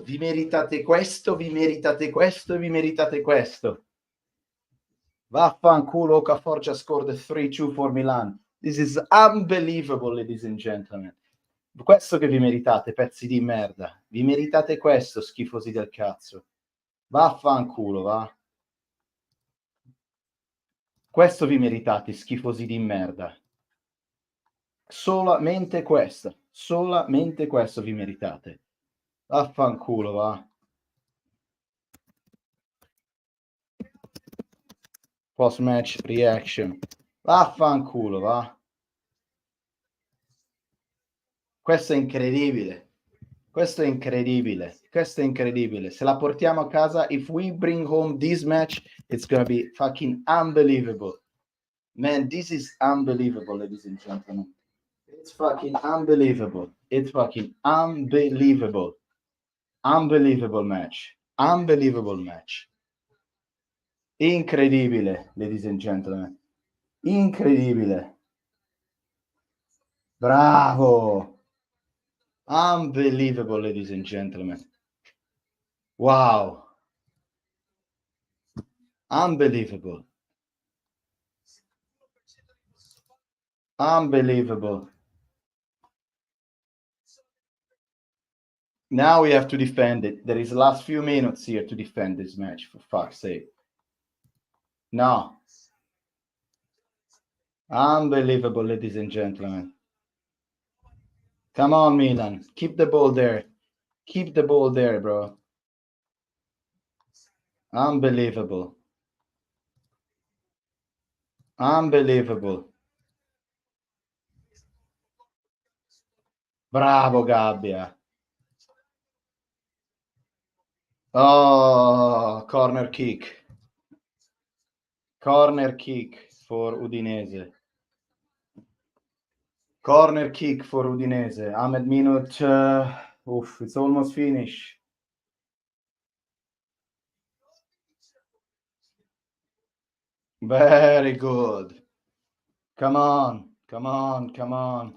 vi meritate questo, vi meritate questo e vi meritate questo. Vaffanculo, Okafor just scored a 3-2 for Milan. This is unbelievable, ladies and gentlemen. Questo che vi meritate, pezzi di merda. Vi meritate questo, schifosi del cazzo. Vaffanculo, va. Questo vi meritate, schifosi di merda. Solamente questo vi meritate. Vaffanculo, va. Post match reaction. Vaffanculo, va. Questo è incredibile. Questo è incredibile. Questo è incredibile. Se la portiamo a casa, if we bring home this match, it's gonna be fucking unbelievable. Man, this is unbelievable, ladies and gentlemen. It's fucking unbelievable. It's fucking unbelievable. Unbelievable match. Unbelievable match. Incredibile, ladies and gentlemen. Incredibile. Bravo. Unbelievable, ladies and gentlemen. Wow. Unbelievable. Unbelievable. Now we have to defend it. There is the last few minutes here to defend this match, for fuck's sake. No. Unbelievable, ladies and gentlemen. Come on, Milan. Keep the ball there. Keep the ball there, bro. Unbelievable. Unbelievable. Bravo, Gabbia. Oh, corner kick. Corner kick for Udinese. Corner kick for Udinese. Ahmed minute. It's almost finished. Very good. Come on. Come on. Come on.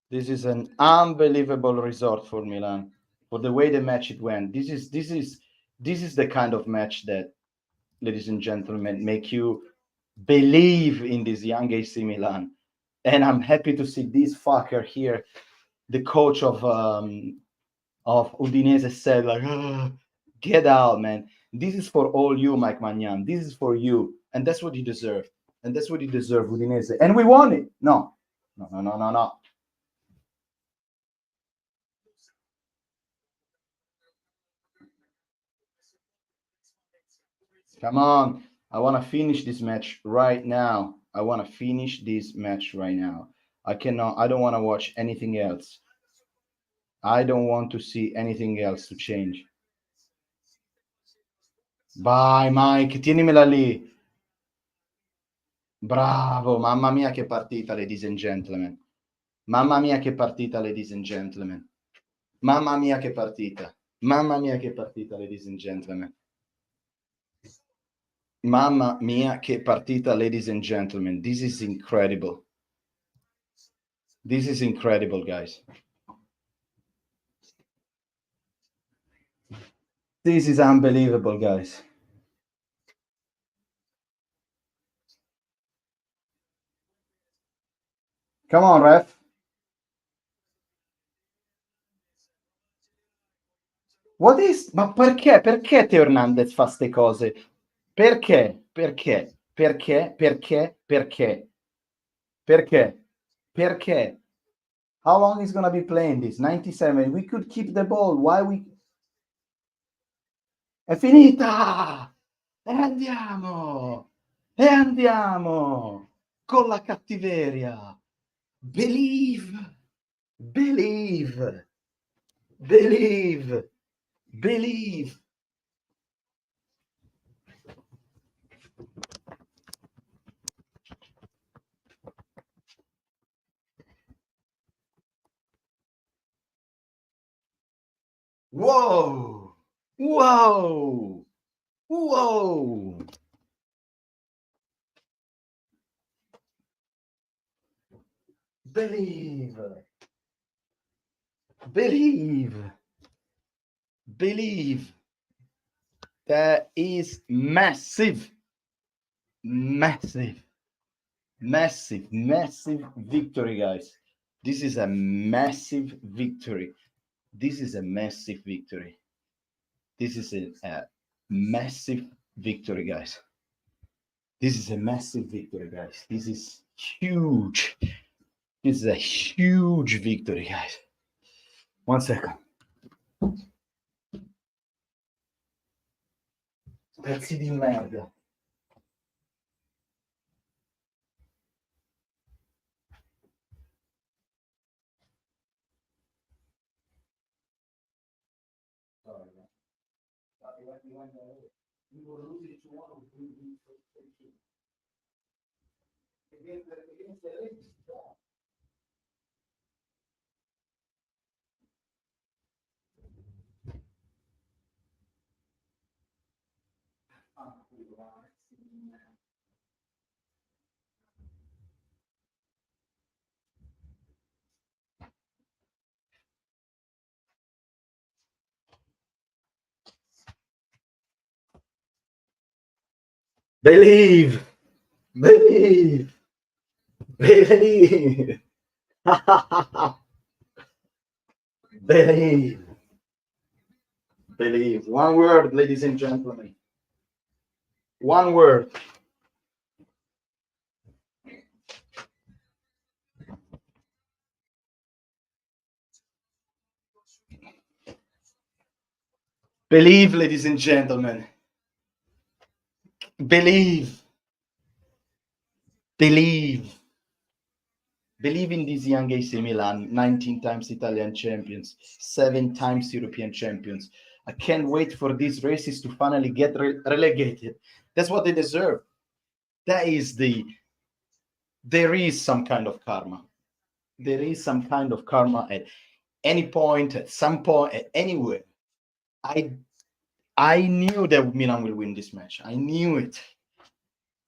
This is an unbelievable result for Milan. For the way the match it went. This is the kind of match that, ladies and gentlemen, make you believe in this young AC Milan. And I'm happy to see this fucker here, the coach of Udinese, said like, get out, man. This is for all you, Mike Magnan. This is for you. And that's what you deserve. And that's what you deserve, Udinese. And we won it. No. Come on. I want to finish this match right now. I want to finish this match right now. I don't want to watch anything else. I don't want to see anything else to change. Vai, Mike, tienimela lì. Bravo, mamma mia che partita, ladies and gentlemen. Mamma mia che partita, ladies and gentlemen. Mamma mia che partita. Mamma mia che partita, ladies and gentlemen. Mamma mia che partita, ladies and gentlemen. This is incredible. This is incredible, guys. This is unbelievable, guys. Come on, ref. What is? Ma perché? Perché Teo Hernandez fa ste cose? Perché? Perché? Perché? Perché? Perché? Perché? Perché? How long is gonna be playing this? 97. We could keep the ball. Why we? È finita! E andiamo! E andiamo! Con la cattiveria! Believe! Believe! Believe! Believe! Whoa! Whoa! Whoa! Believe! Believe! believe. That is massive, massive, massive, massive victory, guys. This is a massive victory. This is a massive victory. This is a massive victory, guys. This is a massive victory, guys. This is huge. This is a huge victory, guys. 1 second. Pezzi di merda. Believe, believe, believe, believe, believe. One word, ladies and gentlemen. One word. Believe, ladies and gentlemen. Believe. Believe. Believe in this young AC Milan, 19 times Italian champions, 7 times European champions. I can't wait for these races to finally get relegated. That's what they deserve. That is there is some kind of karma. There is some kind of karma at any point, at some point, at anywhere. I knew that Milan will win this match. I knew it.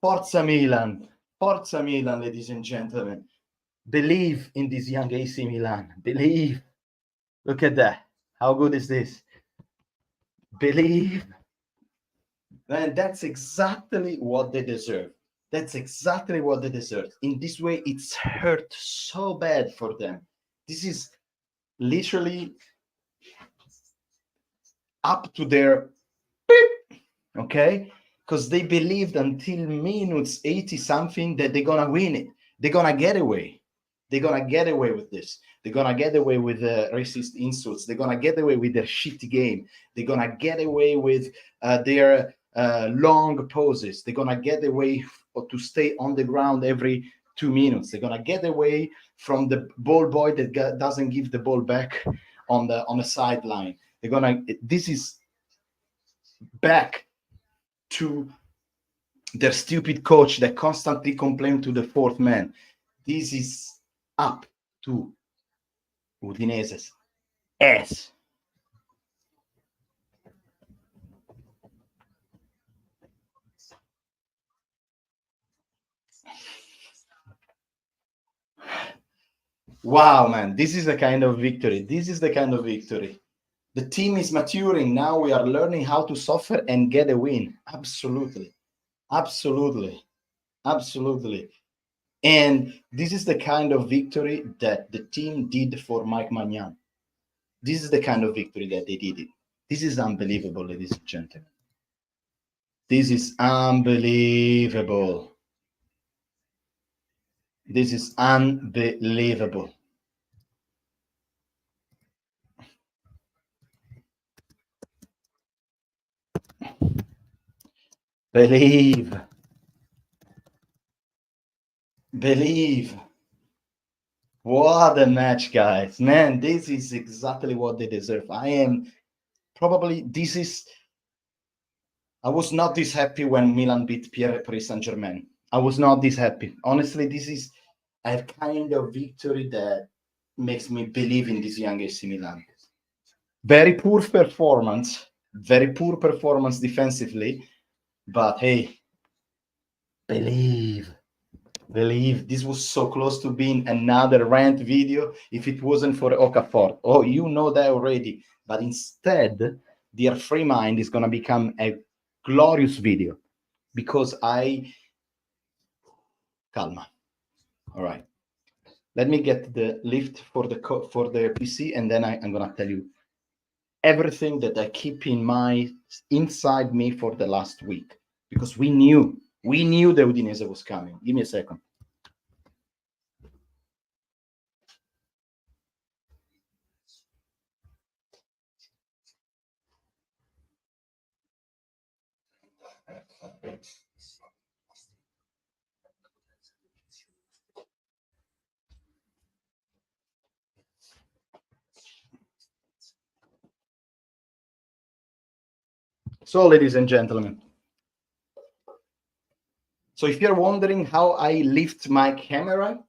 Forza Milan. Forza Milan, ladies and gentlemen. Believe in this young AC Milan. Believe. Look at that. How good is this? Believe. And that's exactly what they deserve. That's exactly what they deserve. In this way, it's hurt so bad for them. This is literally up to their beep, okay? Because they believed until minutes 80 something that they're gonna win it. They're gonna get away. They're gonna get away with this. They're gonna get away with racist insults. They're gonna get away with their shitty game. They're gonna get away with their long poses. They're gonna get away to stay on the ground every 2 minutes. They're gonna get away from the ball boy that doesn't give the ball back on the sideline. They're gonna. This is back to their stupid coach that constantly complained to the fourth man. This is up to Udinese's ass. Wow, man, this is the kind of victory. This is the kind of victory. The team is maturing. Now we are learning how to suffer and get a win. Absolutely. Absolutely. Absolutely. And this is the kind of victory that the team did for Mike Maignan. This is the kind of victory that they did it. This is unbelievable, ladies and gentlemen. This is unbelievable. This is unbelievable. Believe. Believe. What a match, guys. Man, this is exactly what they deserve. I was not this happy when Milan beat Paris Saint-Germain. I was not this happy. Honestly, this is a kind of victory that makes me believe in this young AC Milan. Very poor performance defensively, but hey, believe. This was so close to being another rant video if it wasn't for Okafor. Oh, you know that already. But instead, Dear Free Mind is going to become a glorious video because calma. All right. Let me get the lift for the PC, and then I'm going to tell you everything that I keep inside me for the last week, because we knew the Udinese was coming. Give me a second. So, ladies and gentlemen, so if you're wondering how I lift my camera,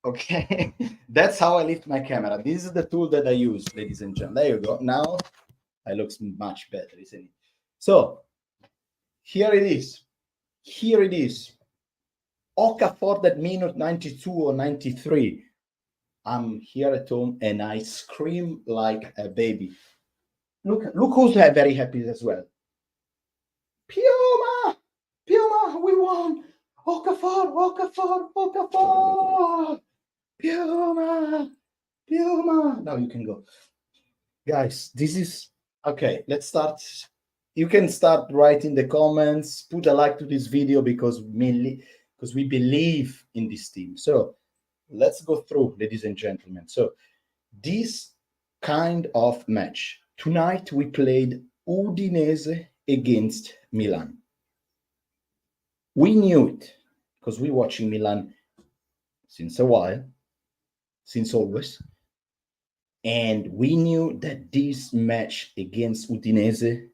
okay, that's how I lift my camera. This is the tool that I use, ladies and gentlemen. There you go. Now it looks much better, isn't it? So here it is. Here it is. Okafor at minute 92 or 93. I'm here at home and I scream like a baby. Look who's very happy as well. Pioma, we won. Okafor, Pioma. Now you can go. Guys, this is okay. Let's start. You can start writing the comments, put a like to this video because we believe in this team. So let's go through, ladies and gentlemen. So this kind of match. Tonight we played Udinese against Milan. We knew it because we're watching Milan since a while, since always. And we knew that this match against Udinese,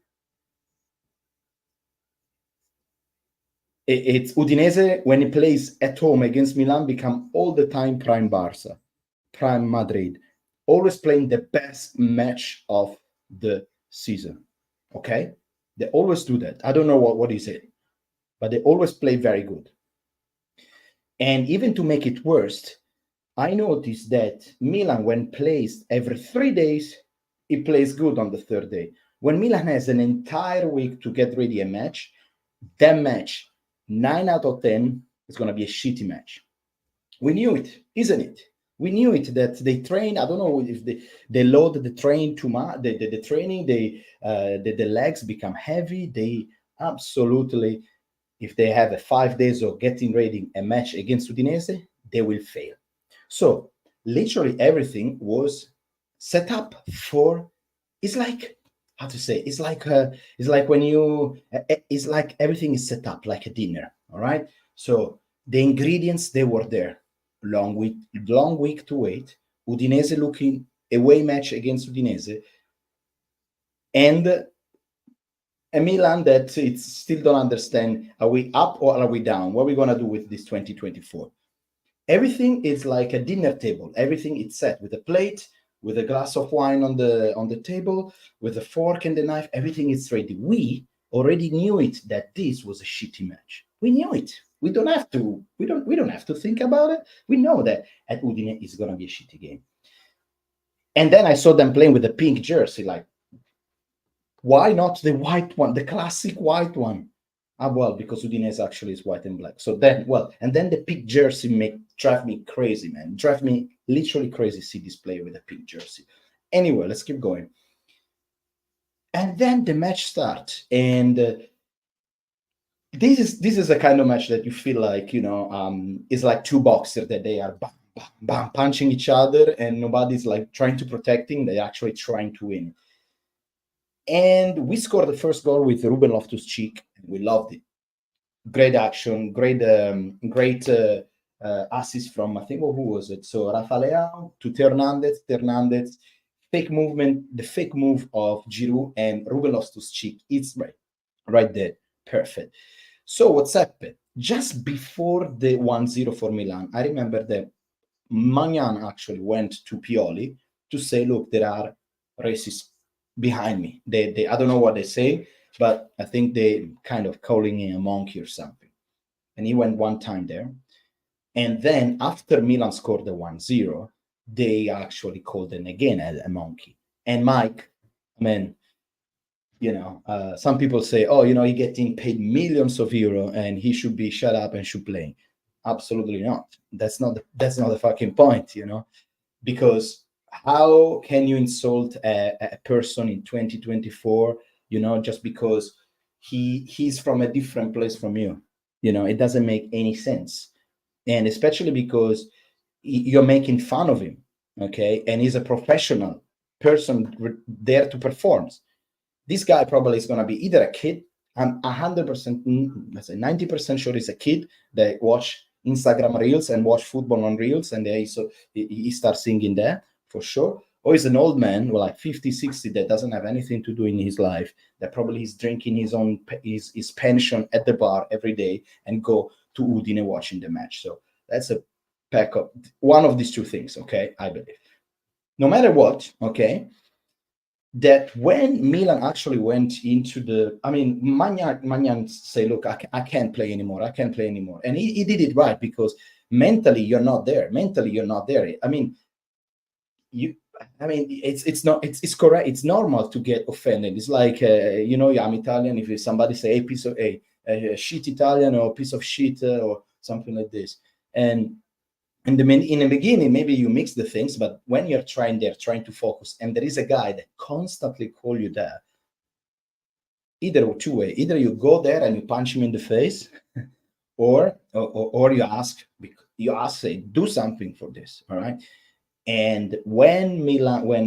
it's Udinese, when he plays at home against Milan, become all the time prime Barca, prime Madrid, always playing the best match of the season. Okay? They always do that. I don't know what is it, but they always play very good. And even to make it worse, I noticed that Milan, when plays every 3 days, it plays good on the third day. When Milan has an entire week to get ready a match, that match, 9 out of 10, is going to be a shitty match. We knew it, isn't it? We knew it, that they train. I don't know if they load the train too much. The training, the legs become heavy. They absolutely, if they have a 5 days of getting ready a match against Udinese, they will fail. So literally everything was set up for. It's like, how to say? It's like when you. It's like everything is set up like a dinner. All right. So the ingredients, they were there. Long week to wait. Udinese looking away match against Udinese, and a Milan that it's still don't understand. Are we up or are we down? What are we gonna do with this 2024? Everything is like a dinner table. Everything is set with a plate, with a glass of wine on the table, with a fork and a knife. Everything is ready. We already knew it, that this was a shitty match. We knew it. We don't have to. We don't have to think about it. We know that at Udine is gonna be a shitty game. And then I saw them playing with the pink jersey. Like, why not the white one, the classic white one? Well, because Udinese actually is white and black. So then, and then the pink jersey drive me crazy, man. Drive me literally crazy. See this player with a pink jersey. Anyway, let's keep going. And then the match starts, and this is a kind of match that you feel like, it's like two boxers that they are bam, bam, bam, punching each other, and nobody's like trying to protecting. They're actually trying to win. And we scored the first goal with Ruben Loftus-Cheek. We loved it. Great action, great assist from, I think, who was it? So Rafa Leao to Hernandez, fake movement, the fake move of Giroud and Ruben Loftus-Cheek. It's right there, perfect. So what's happened? Just before the 1-0 for Milan, I remember that Magnan actually went to Pioli to say, look, there are racists behind me. They I don't know what they say, but I think they kind of calling him a monkey or something. And he went one time there. And then after Milan scored the 1-0, they actually called him again a monkey. And Mike, I mean, some people say, oh, he's getting paid millions of euro and he should be shut up and should play. Absolutely not. That's not the fucking point, because how can you insult a person in 2024, just because he's from a different place from you? It doesn't make any sense. And especially because you're making fun of him, okay? And he's a professional person there to perform. This guy probably is going to be either a kid. I'm 100%, let's say 90% sure he's a kid that watch Instagram reels and watch football on reels, and he starts singing there for sure. Or he's an old man, like 50, 60, that doesn't have anything to do in his life, that probably is drinking his pension at the bar every day and go to Udine watching the match. So that's a pack of one of these two things, okay, I believe. No matter what, okay, that when Milan actually went into Magnan say, look, I can't play anymore. I can't play anymore. And he did it right, because mentally you're not there. It's correct. It's normal to get offended. It's like, I'm Italian. If somebody say a shit Italian or a piece of shit or something like this. And in the beginning, maybe you mix the things, but when you're trying to focus, and there is a guy that constantly call you there, either two way, either you go there and you punch him in the face, or you ask, say, do something for this, all right? And when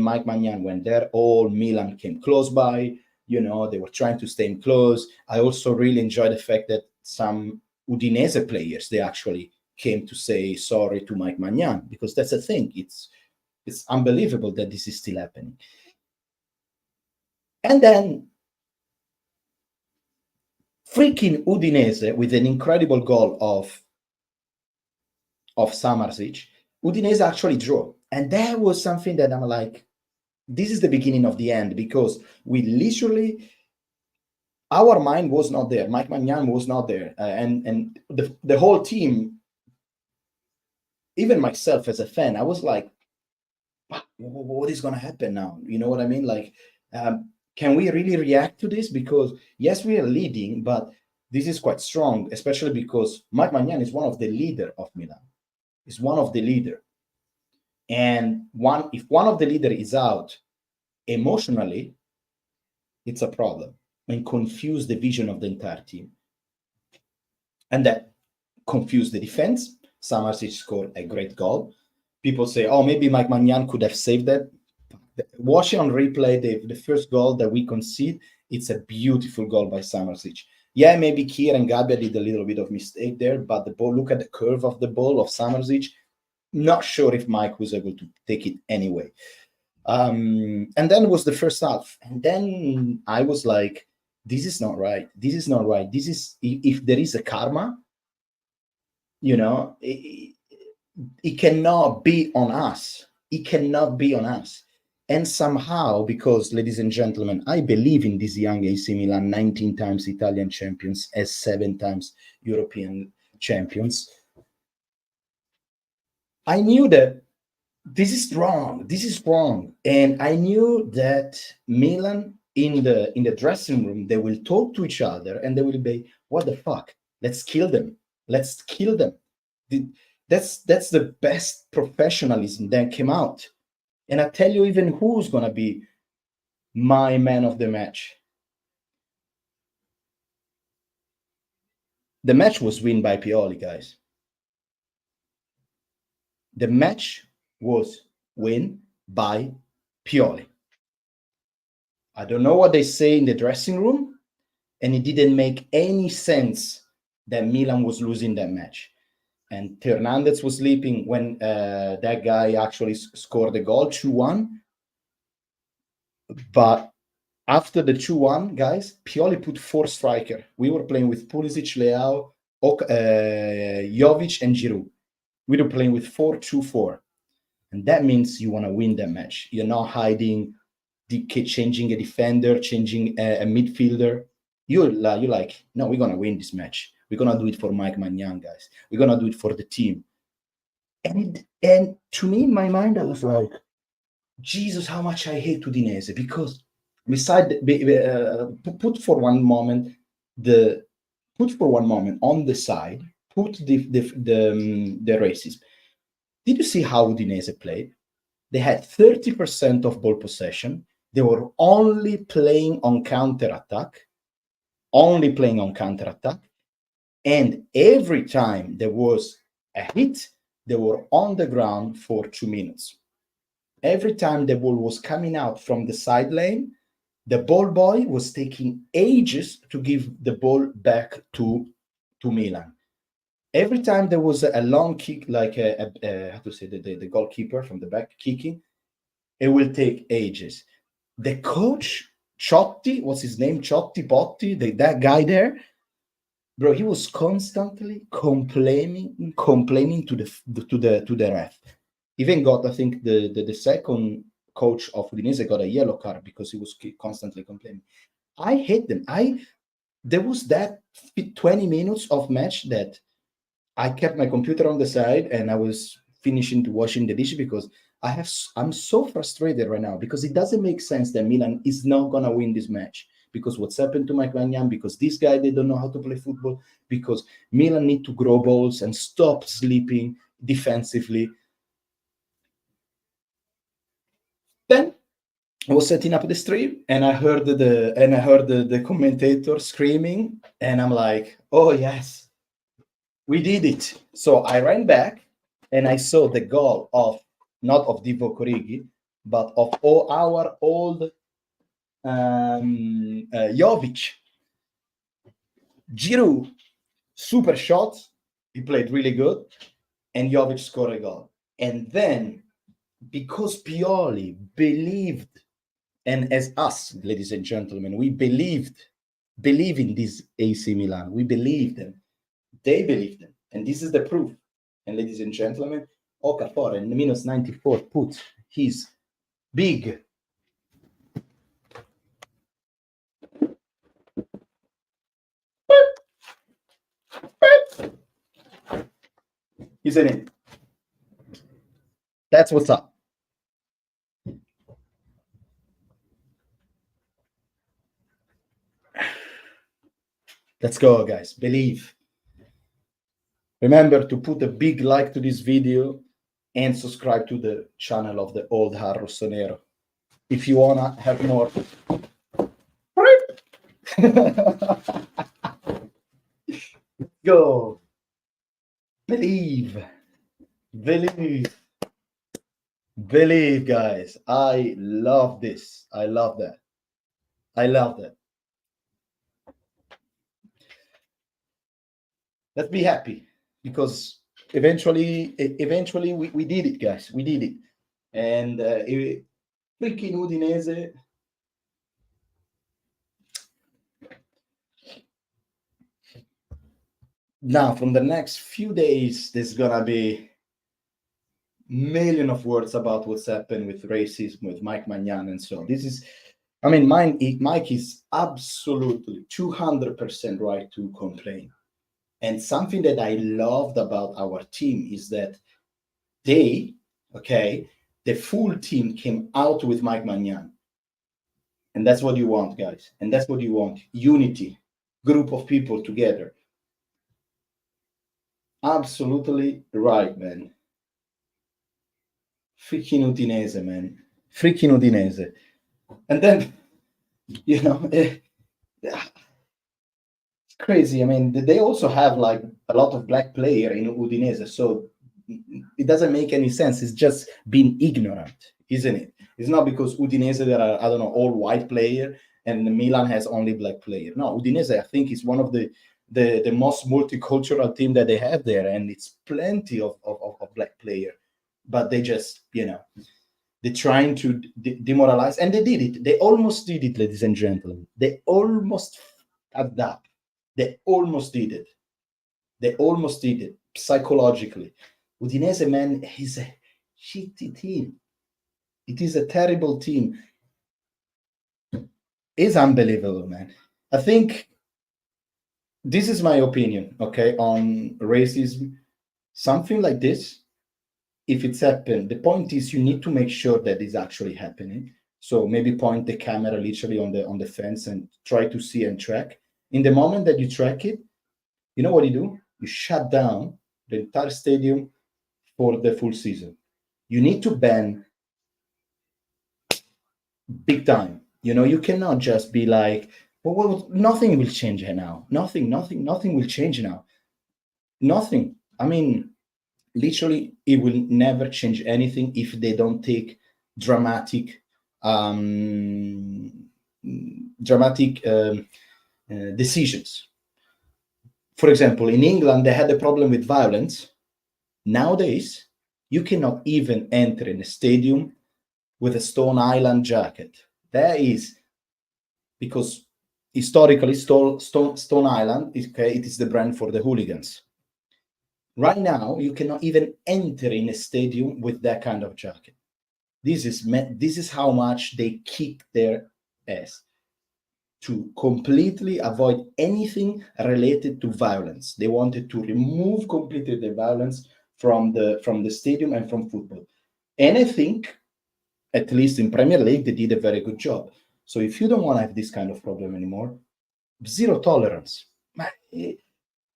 Mike Magnan went there, all Milan came close by. They were trying to stay close. I also really enjoy the fact that some Udinese players, they actually came to say sorry to Mike Magnan, because that's the thing. It's unbelievable that this is still happening. And then freaking Udinese, with an incredible goal of Samardzic, Udinese actually drew. And that was something that I'm like, this is the beginning of the end, because we literally, our mind was not there. Mike Magnan was not there. And the whole team, even myself as a fan, I was like, what is going to happen now? You know what I mean? Like, can we really react to this? Because yes, we are leading, but this is quite strong, especially because Mike Magnan is one of the leader of Milan. He's one of the leader. And if one of the leader is out emotionally, it's a problem and confuse the vision of the entire team. And that confused the defense. Samardzic scored a great goal. People say, oh, maybe Mike Magnan could have saved that. Watching on replay, the first goal that we concede, it's a beautiful goal by Samardzic. Yeah, maybe Kier and Gabbia did a little bit of mistake there, but the ball, look at the curve of the ball of Samardzic. Not sure if Mike was able to take it anyway. And then it was the first half. And then I was like, this is not right. This is not right. This is, if there is a karma, it cannot be on us. It cannot be on us. And somehow, because, ladies and gentlemen, I believe in this young AC Milan, 19 times Italian champions, as 7 times European champions, I knew that this is wrong. This is wrong. And I knew that Milan, in the dressing room, they will talk to each other and they will be, what the fuck? Let's kill them. Let's kill them. That's the best professionalism that came out. And I tell you even who's going to be my man of the match. The match was won by Pioli, guys. The match was won by Pioli. I don't know what they say in the dressing room, and it didn't make any sense that Milan was losing that match. And Hernandez was sleeping when that guy actually scored the goal, 2-1. But after the 2-1, guys, Pioli put 4 striker. We were playing with Pulisic, Leao, Jovic, and Giroud. We were playing with 4-2-4. And that means you want to win that match. You're not hiding, changing a defender, changing a midfielder. You're like, no, we're going to win this match. We're going to do it for Mike Magnan, guys. We're going to do it for the team. And to me, in my mind, I was like, Jesus, how much I hate Udinese, because put for one moment on the side, put the racism. Did you see how Udinese played? They had 30% of ball possession. They were only playing on counter-attack. And every time there was a hit, they were on the ground for 2 minutes. Every time the ball was coming out from the side lane, the ball boy was taking ages to give the ball back to Milan. Every time there was a long kick, like how to say, the goalkeeper from the back kicking, it will take ages. The coach, Ciotti, what's his name? Ciotti, Botti, that guy there, bro, he was constantly complaining to the ref. Even got, I think, the second coach of Udinese got a yellow card because he was constantly complaining. I hate them. There was that 20 minutes of match that I kept my computer on the side and I was finishing to washing the dishes because I'm so frustrated right now because it doesn't make sense that Milan is not gonna win this match because what's happened to Mike Magnan, because this guy, they don't know how to play football, because Milan need to grow balls and stop sleeping defensively. Then I was setting up the stream and I heard the commentator screaming and I'm like, oh yes, we did it. So I ran back and I saw the goal of, not of Divock Origi, but of our old Jovic. Giroud, super shot. He played really good. And Jovic scored a goal. And then, because Pioli believed, and as us, ladies and gentlemen, we believe in this AC Milan. We believe them. They believe them. And this is the proof. And ladies and gentlemen, Okafor in the minus 94 put his big isn't it? That's what's up. Let's go, guys. Believe. Remember to put a big like to this video and subscribe to the channel of the old Rossonero if you wanna have more. Go. Believe, guys. I love this. I love that. Let's be happy because eventually we did it, guys. We did it. And freaking Udinese. Now, from the next few days, there's gonna be million of words about what's happened with racism, with Mike Magnan, and so this is, I mean, Mike is absolutely 200% right to complain. And something that I loved about our team is that the full team came out with Mike Magnan. And that's what you want, guys. And that's what you want. Unity, group of people together. Absolutely right, man. Freaking Udinese, man. Freaking Udinese. And then, you know, it's crazy. I mean, they also have like a lot of black player in Udinese, so it doesn't make any sense. It's just being ignorant, isn't it? It's not because Udinese there are, I don't know, all white player and Milan has only black player. No, Udinese, I think, is one of the most multicultural team that they have there, and it's plenty of black player, but they just, you know, they're trying to demoralize, and they did it. They almost did it, ladies and gentlemen. They almost adapt. They almost did it. They almost did it psychologically. Udinese, man, is a shitty team. It is a terrible team. It's unbelievable, man. I think this is my opinion, okay, on racism. Something like this, if it's happened, the point is you need to make sure that it's actually happening. So maybe point the camera literally on the fence and try to see and track. In the moment that you track it, you know what you do? You shut down the entire stadium for the full season. You need to ban big time. You know, you cannot just be like, well, nothing will change now. Nothing will change now. Nothing. I mean, literally, it will never change anything if they don't take dramatic, dramatic decisions. For example, in England, they had a problem with violence. Nowadays, you cannot even enter in a stadium with a Stone Island jacket. That is because historically, Stone Island it is the brand for the hooligans. Right now, you cannot even enter in a stadium with that kind of jacket. This is how much they kick their ass to completely avoid anything related to violence. They wanted to remove completely the violence from the stadium and from football. And I think, at least in Premier League, they did a very good job. So if you don't want to have this kind of problem anymore, zero tolerance.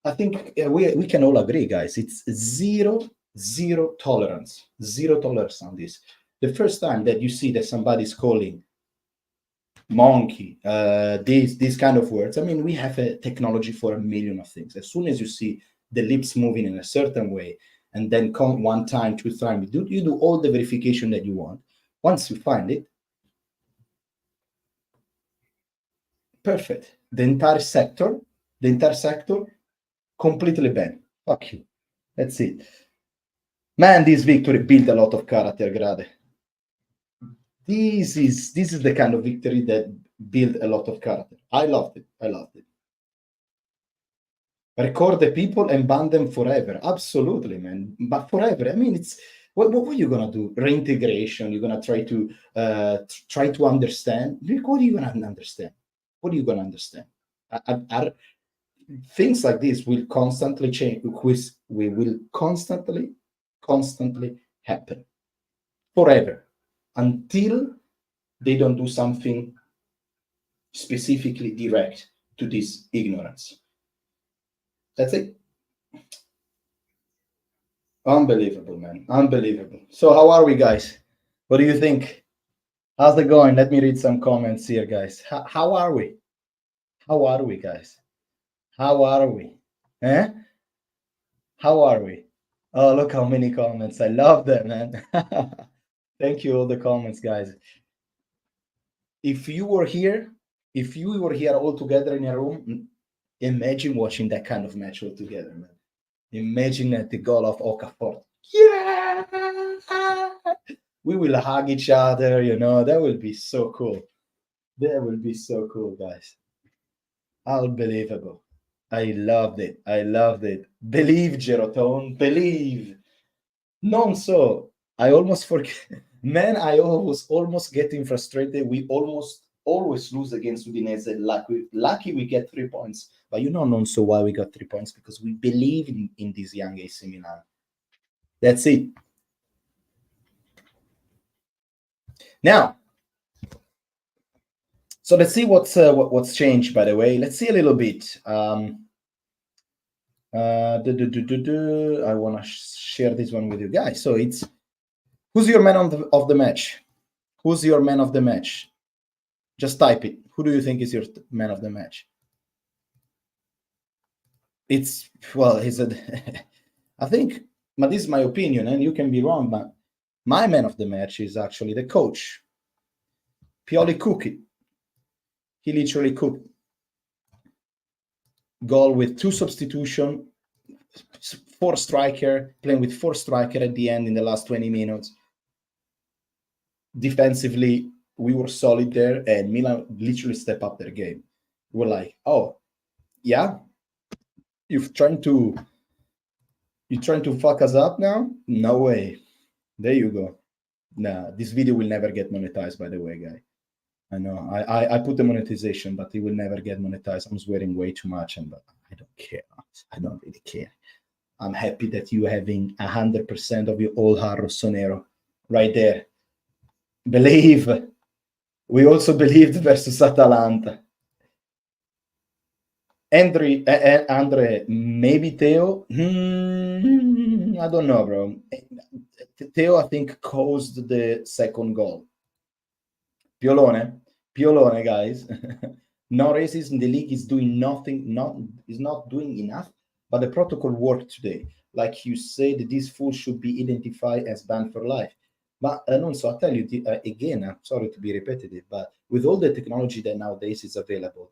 I think we can all agree, guys. It's zero tolerance. Zero tolerance on this. The first time that you see that somebody's calling monkey, these kind of words, I mean, we have a technology for a million of things. As soon as you see the lips moving in a certain way, and then come one time, two times, you do all the verification that you want. Once you find it, perfect. The entire sector, completely banned. Fuck you. That's it. Man, this victory built a lot of character, Grade. This is the kind of victory that built a lot of character. I loved it. Record the people and ban them forever. Absolutely, man. But forever. I mean, it's what are you gonna do? Reintegration. You're gonna try to understand. What are you gonna understand? What are you gonna understand? Things like this will constantly change. We will constantly happen forever until they don't do something specifically direct to this ignorance. That's it. Unbelievable, man. Unbelievable. So how are we, guys? What do you think? How's it going? Let me read some comments here, guys. How are we? How are we, guys? How are we? Eh? How are we? Oh, look how many comments. I love them, man. Thank you, all the comments, guys. If you were here all together in a room, imagine watching that kind of match all together, man. Imagine the goal of Okafor. Yeah! We will hug each other, you know. That will be so cool. That will be so cool, guys. Unbelievable. I loved it. Believe, Gerotone. Believe. Non so. I almost forget. Man, I was almost getting frustrated. We almost always lose against Udinese. Lucky we get 3 points. But you know, non so why we got 3 points? Because we believe in this young AC Milan. That's it. Now, so let's see what's changed, by the way. Let's see a little bit. I want to share this one with you guys. So it's, who's your man of the match? Who's your man of the match? Just type it. Who do you think is your man of the match? It's, well, I think, but this is my opinion, and you can be wrong, but my man of the match is actually the coach. Pioli cooked it. He literally cooked. Goal with 2 substitution, 4 striker, playing with 4 striker at the end in the last 20 minutes. Defensively, we were solid there, and Milan literally stepped up their game. We were like, oh, yeah, you're trying to fuck us up now? No way. There you go. Nah, this video will never get monetized, by the way, guy. I know. I put the monetization, but it will never get monetized. I'm swearing way too much, and I don't care. I don't really care. I'm happy that you having 100% of your old heart Rossonero right there. Believe. We also believed versus Atalanta. Andre, maybe Theo. I don't know, bro. Theo, I think, caused the second goal. Piolone, guys. No racism. The league is doing nothing. Is not doing enough. But the protocol worked today. Like you said, this fool should be identified as banned for life. But Alonso, I'll tell you again. I'm sorry to be repetitive, but with all the technology that nowadays is available,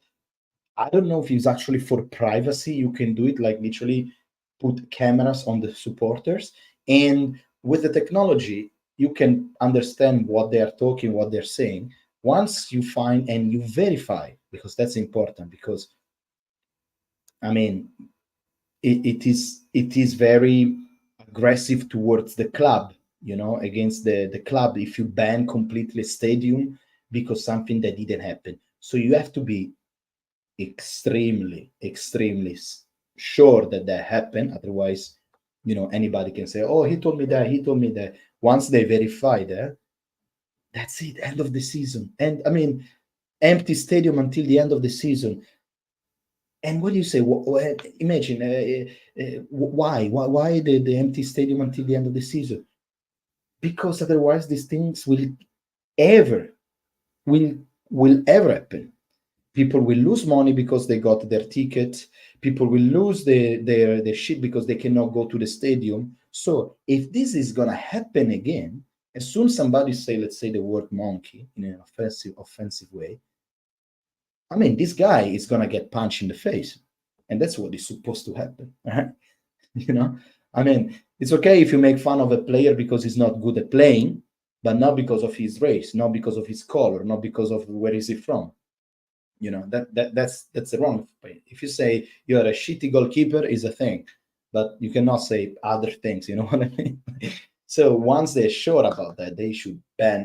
I don't know if it's actually for privacy. You can do it like literally put cameras on the supporters, and with the technology, you can understand what they are talking, what they're saying. Once you find and you verify, because that's important. Because I mean, it is very aggressive towards the club, against the club if you ban completely stadium because something that didn't happen. So you have to be extremely sure that happened. Otherwise, anybody can say, oh, he told me that. Once they verify that, that's it, end of the season. And I mean, empty stadium until the end of the season. And what do you say? Imagine, why the empty stadium until the end of the season? Because otherwise these things will ever happen. People will lose money because they got their ticket. People will lose their shit because they cannot go to the stadium. So if this is gonna happen again, as soon as somebody say, let's say the word monkey in an offensive way, I mean, this guy is gonna get punched in the face, and that's what is supposed to happen. Right? I mean, it's okay if you make fun of a player because he's not good at playing, but not because of his race, not because of his color, not because of where is he from. That's the wrong way. If you say you're a shitty goalkeeper, is a thing, but you cannot say other things. You know what I mean? So once they're sure about that, they should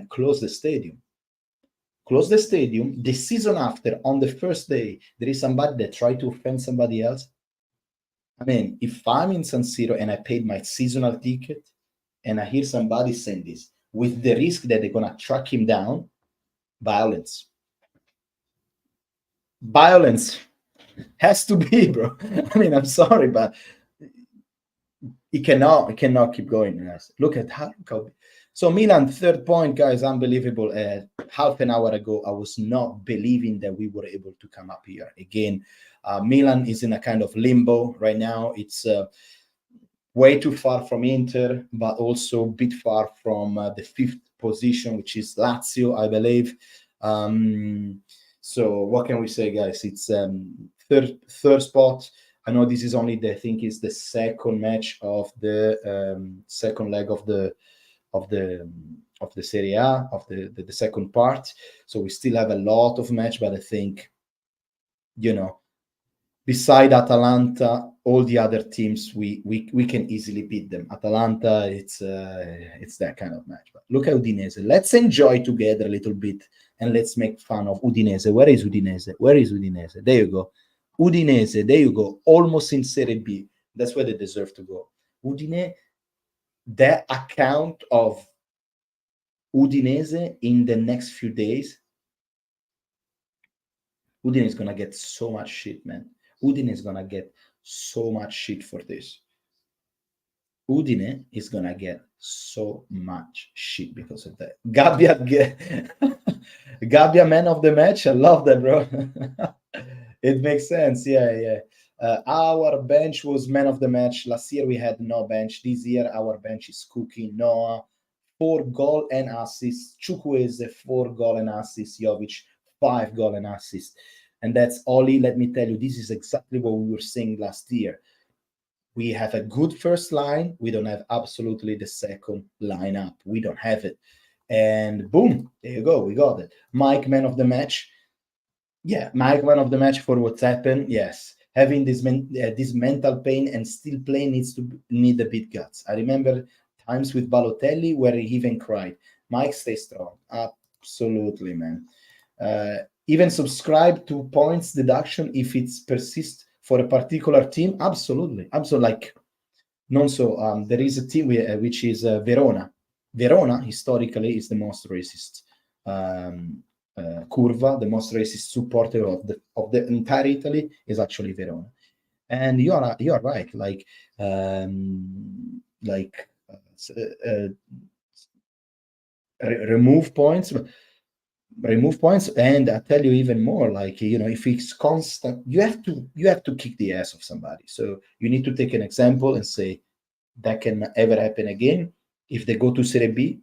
close the stadium. Close the stadium. The season after, on the first day, there is somebody that tried to offend somebody else. I mean, if I'm in San Siro and I paid my seasonal ticket, and I hear somebody saying this with the risk that they're gonna track him down, violence has to be, bro. I mean, I'm sorry, but it cannot keep going, guys. Look at how. So Milan, third point, guys, unbelievable. Half an hour ago, I was not believing that we were able to come up here again. Milan is in a kind of limbo right now. It's way too far from Inter, but also a bit far from the fifth position, which is Lazio, I believe. So what can we say, guys? It's third spot. I know this is only I think is the second match of the second leg of the Serie A, of the second part. So we still have a lot of match, but I think, beside Atalanta, all the other teams we can easily beat them. Atalanta, it's that kind of match. But look at Udinese. Let's enjoy together a little bit and let's make fun of Udinese. Where is Udinese? Where is Udinese? There you go. Udinese, there you go. Almost in Serie B. That's where they deserve to go. Udinese, the account of Udinese in the next few days, Udine is gonna get so much shit, man. Udine is gonna get so much shit for this. Udine is gonna get so much shit because of that. Gabbia, man of the match. I love that, bro. It makes sense. Yeah. Our bench was man of the match. Last year we had no bench. This year our bench is Cookie, Noah, 4 goal and assists. Chukwueze, 4 goal and assists. Jovic, 5 goal and assists. And that's Oli. Let me tell you, this is exactly what we were saying last year. We have a good first line. We don't have absolutely the second lineup. We don't have it. And boom, there you go. We got it. Mike, man of the match. Yeah, Mike, man of the match for what's happened. Yes. Having this mental pain and still playing need a bit guts. I remember times with Balotelli where he even cried. Mike, stay strong. Absolutely, man. Even subscribe to points deduction if it's persists for a particular team. Absolutely. Like, non so. There is a team which is Verona. Verona historically is the most racist curva, the most racist supporter of the entire Italy is actually Verona. And you are right. Remove points, and I tell you even more, like, if it's constant, you have to kick the ass of somebody. So you need to take an example and say that can ever happen again. If they go to Serie B,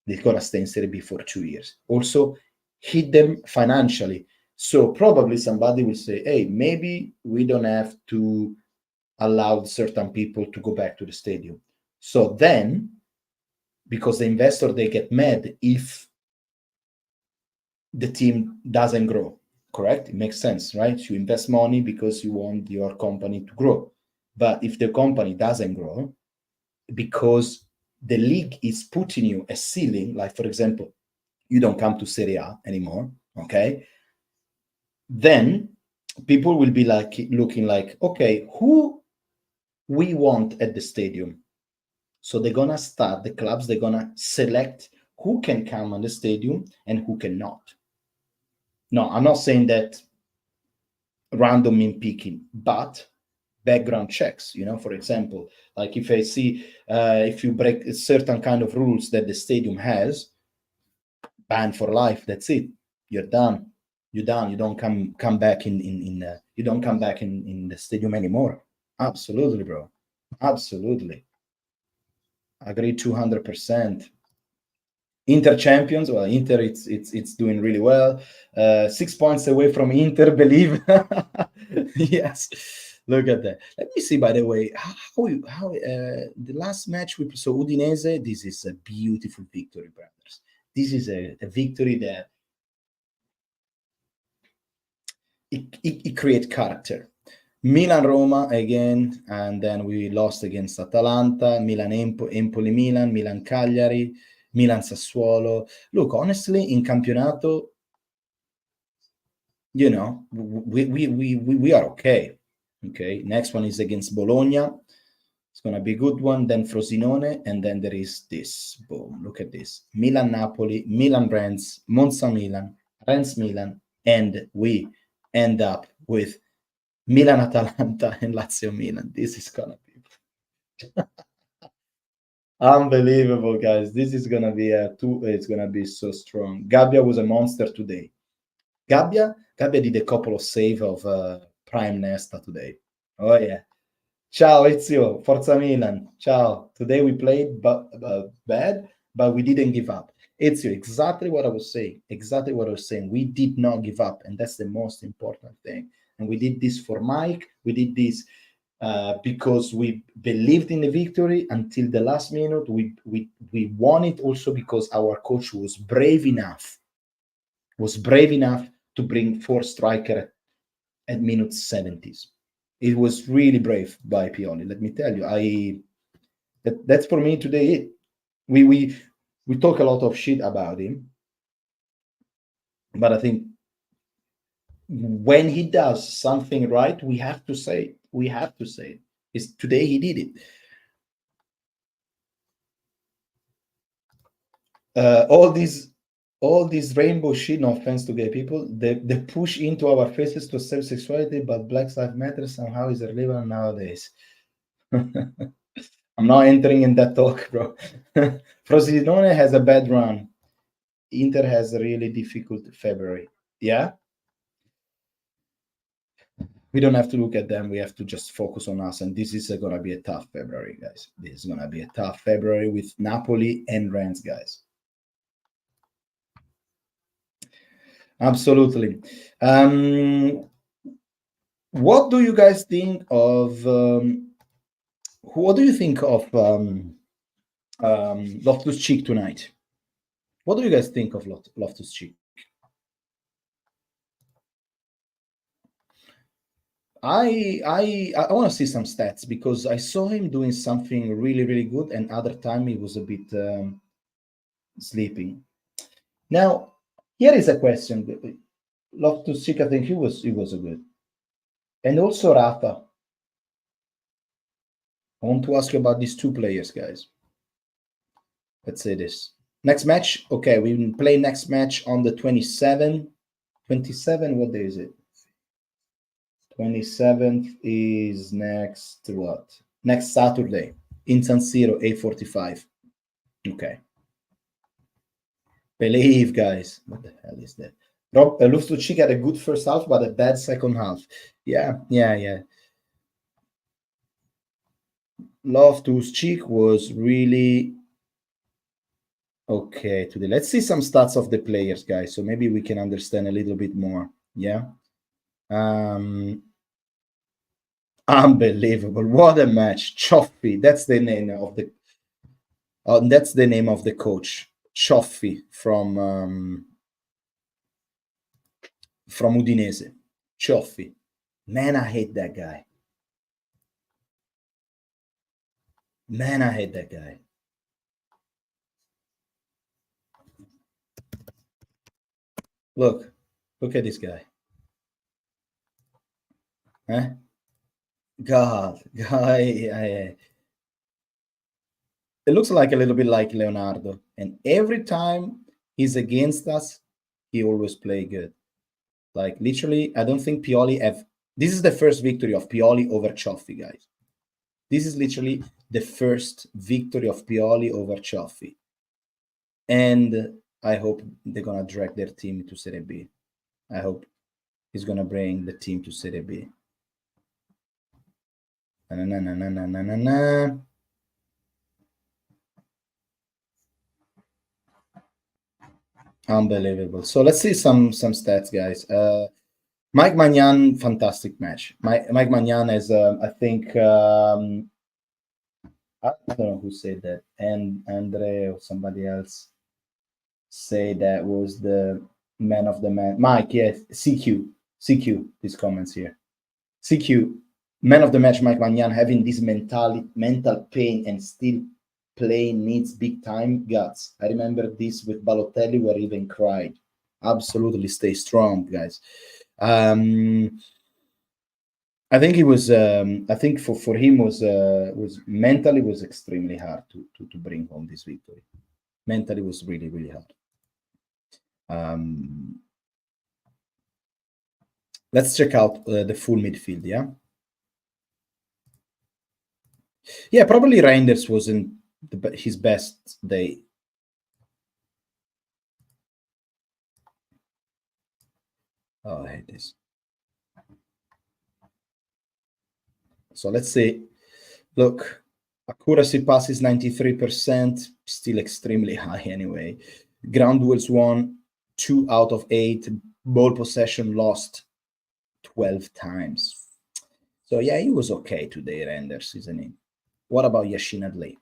they're gonna stay in Serie B for 2 years. Also, hit them financially. So probably somebody will say, hey, maybe we don't have to allow certain people to go back to the stadium. So then, because the investor, they get mad if the team doesn't grow, correct? It makes sense, right? You invest money because you want your company to grow. But if the company doesn't grow, because the league is putting you a ceiling, like, for example, you don't come to Serie A anymore, okay? Then people will be like looking like, okay, who we want at the stadium? So they're gonna start, the clubs, they're gonna select who can come on the stadium and who cannot. No, I'm not saying that random in picking, but background checks. For example, like if I see if you break a certain kind of rules that the stadium has, banned for life. That's it. You're done. You're done. You don't come back in you don't come back in the stadium anymore. Absolutely, bro. Absolutely. Agree 200%. Inter champions. Well, Inter, it's doing really well. 6 points away from Inter, believe. Yes, look at that. Let me see. By the way, how the last match we saw Udinese. This is a beautiful victory, brothers. This is a victory that it creates character. Milan Roma again, and then we lost against Atalanta, Milan Empoli Milan, Milan Cagliari, Milan Sassuolo. Look, honestly, in campionato, we are okay. Okay, next one is against Bologna. It's gonna be a good one. Then Frosinone, and then there is this. Boom! Look at this: Milan Napoli, Milan Rennes, Monza Milan, Rennes Milan, and we end up with Milan Atalanta and Lazio Milan. This is gonna be unbelievable, guys. This is gonna be it's gonna be so strong. Gabbia was a monster today. Gabbia did a couple of saves of Prime Nesta today. Oh yeah. Ciao Ezio, Forza Milan. Ciao. Today we played bad, but we didn't give up. Ezio, exactly what I was saying. Exactly what I was saying. We did not give up, and that's the most important thing. And we did this for Mike. We did this because we believed in the victory until the last minute. We won it also because our coach was brave enough to bring 4 striker at minute 70s. It was really brave by Pioli. Let me tell you, that's for me today. It we talk a lot of shit about him, but I think when he does something right, we have to say it. We have to say it. It's today he did it. All these rainbow shit, no offense to gay people, they push into our faces to accept sexuality, but Black Lives Matter somehow is irrelevant nowadays. I'm not entering in that talk, bro. Frosinone has a bad run. Inter has a really difficult February. Yeah? We don't have to look at them. We have to just focus on us. And this is going to be a tough February, guys. This is going to be a tough February with Napoli and Rennes, guys. Absolutely. What do you guys think of what do you think of Loftus-Cheek tonight? What do you guys think of Loftus-Cheek? I want to see some stats because I saw him doing something really, really good, and other time he was a bit sleeping. Now, here is a question. Loftus-Cheek, I think he was a good. And also Rafa. I want to ask you about these 2 players, guys. Let's say this. Next match, okay, we will play next match on the 27th. 27, what day is it? 27th is next what? Next Saturday in San Siro, 8:45. Okay. Believe, guys. What the hell is that? Rob Luftucci had a good first half, but a bad second half. Yeah. Loftus-Cheek was really okay today. Let's see some stats of the players, guys, so maybe we can understand a little bit more. Yeah. Unbelievable. What a match. Cioffi. That's the name of the coach. Cioffi from Udinese. Cioffi. Man, I hate that guy. Man, I hate that guy. Look at this guy. Huh? God, guy. It looks like a little bit like Leonardo. And every time he's against us, he always play good. Like literally, I don't think Pioli have. This is the first victory of Pioli over Cioffi, guys. This is literally the first victory of Pioli over Cioffi. And I hope they're gonna drag their team to Serie B. I hope he's gonna bring the team to Serie B. Unbelievable. So let's see some stats, guys. Mike Maignan, fantastic match. Mike Maignan is, I think, I don't know who said that, and Andre or somebody else say that was the man of the match. Mike, yes, CQ. These comments here. CQ, man of the match, Mike Maignan, having this mental pain and still playing needs big time guts. I remember this with Balotelli, where he even cried. Absolutely, stay strong, guys. I think he was. I think for him was mentally was extremely hard to bring home this victory. Mentally was really hard. Let's check out the full midfield. Yeah, probably Reinders wasn't his best day. Oh, I hate this. So let's say, look, accuracy passes 93%, still extremely high anyway. Ground duels won 2 out of 8. Ball possession lost 12 times. So yeah, he was okay today, Reinders, isn't he? What about Yashin Adley?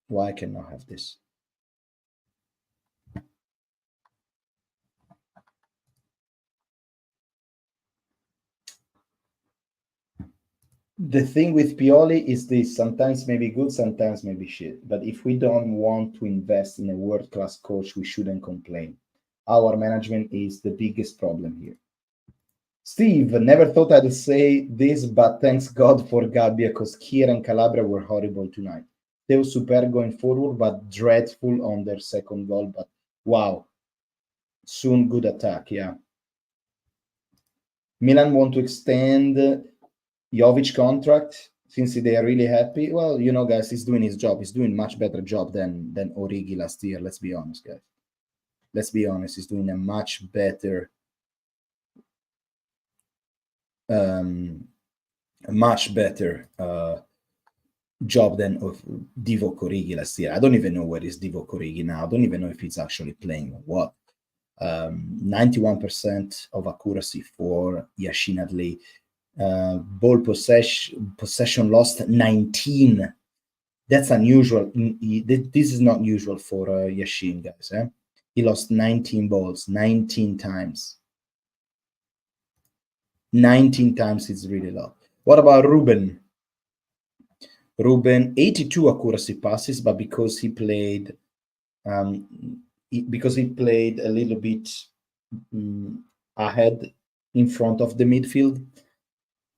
Why can I have this? The thing with Pioli is this: sometimes maybe good, sometimes maybe shit. But if we don't want to invest in a world-class coach, we shouldn't complain. Our management is the biggest problem here. Steve, never thought I'd say this, but thanks God for Gabbia, because Kier and Calabria were horrible tonight. They were super going forward, but dreadful on their second goal. But wow, soon good attack, yeah. Milan want to extend Jovic contract since they are really happy. Well, you know, guys, he's doing his job. He's doing much better job than Origi last year. Let's be honest, guys. Let's be honest. He's doing a much better job than of Divock Origi last year. I don't even know where is Divock Origi now. I don't even know if he's actually playing or what. 91% of accuracy for Yashin Adley. Ball possession lost 19. That's unusual. This is not usual for Yashin, guys. He lost 19 balls 19 times. 19 times is really low. What about Ruben? Ruben, 82 accuracy passes, but because he played a little bit ahead in front of the midfield.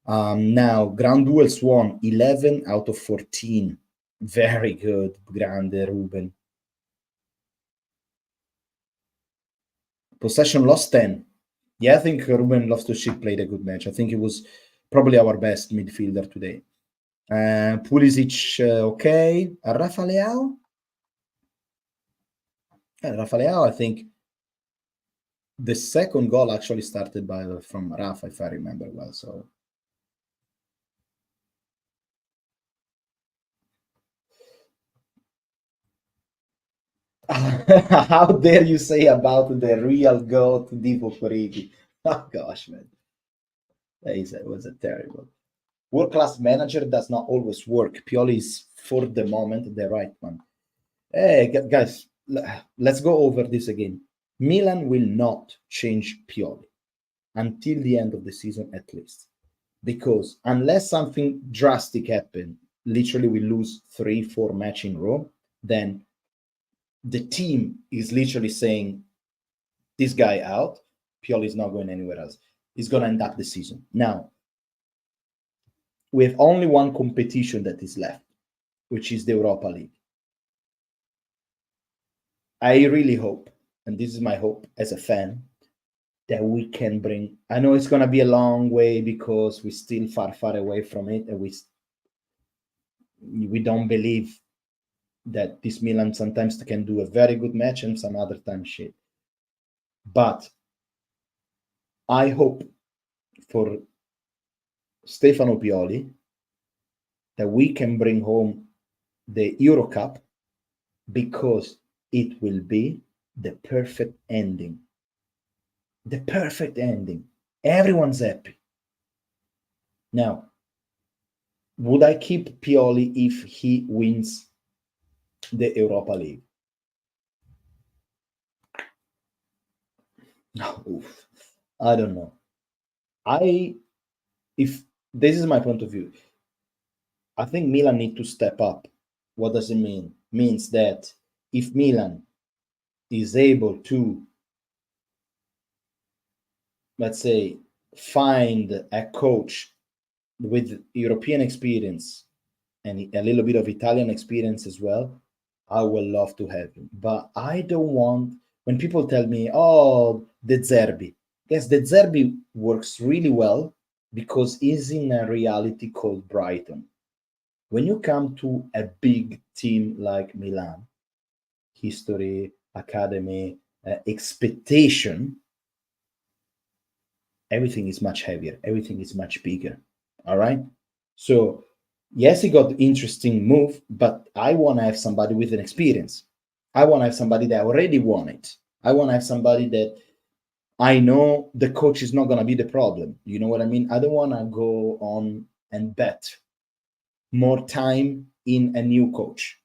Now ground duels won 11 out of 14. Very good, grande Ruben. Possession lost 10. Yeah, I think Ruben Loftus-Cheek played a good match. I think he was probably our best midfielder today. Pulisic, okay. Rafa Leao? Rafa Leao, I think the second goal actually started from Rafa, if I remember well. So how dare you say about the real goat Divo Origi? Oh gosh, man, that was a terrible. World-class manager does not always work. Pioli is, for the moment, the right one. Hey, guys, let's go over this again. Milan will not change Pioli until the end of the season, at least. Because unless something drastic happens, literally we lose 3-4 matches in a row, then the team is literally saying, this guy out, Pioli is not going anywhere else. He's going to end up the season. Now, we have only one competition that is left, which is the Europa League. I really hope, and this is my hope as a fan, that we can bring. I know it's going to be a long way because we're still far away from it, and we don't believe that this Milan sometimes can do a very good match and some other time shit. But I hope for Stefano Pioli that we can bring home the Euro Cup, because it will be the perfect ending. The perfect ending. Everyone's happy. Now, would I keep Pioli if he wins the Europa League? No, I don't know. If this is my point of view, I think Milan need to step up. What does it mean? Means that if Milan is able to, let's say, find a coach with European experience and a little bit of Italian experience as well, I will love to have him. But I don't want, when people tell me, oh, De Zerbi. Yes, De Zerbi works really well because he's in a reality called Brighton. When you come to a big team like Milan, history, academy, expectation, everything is much heavier, everything is much bigger. All right. So yes, he got interesting move, but I want to have somebody with an experience. I want to have somebody that already won it. I want to have somebody that I know the coach is not going to be the problem. You know what I mean? I don't want to go on and bet more time in a new coach.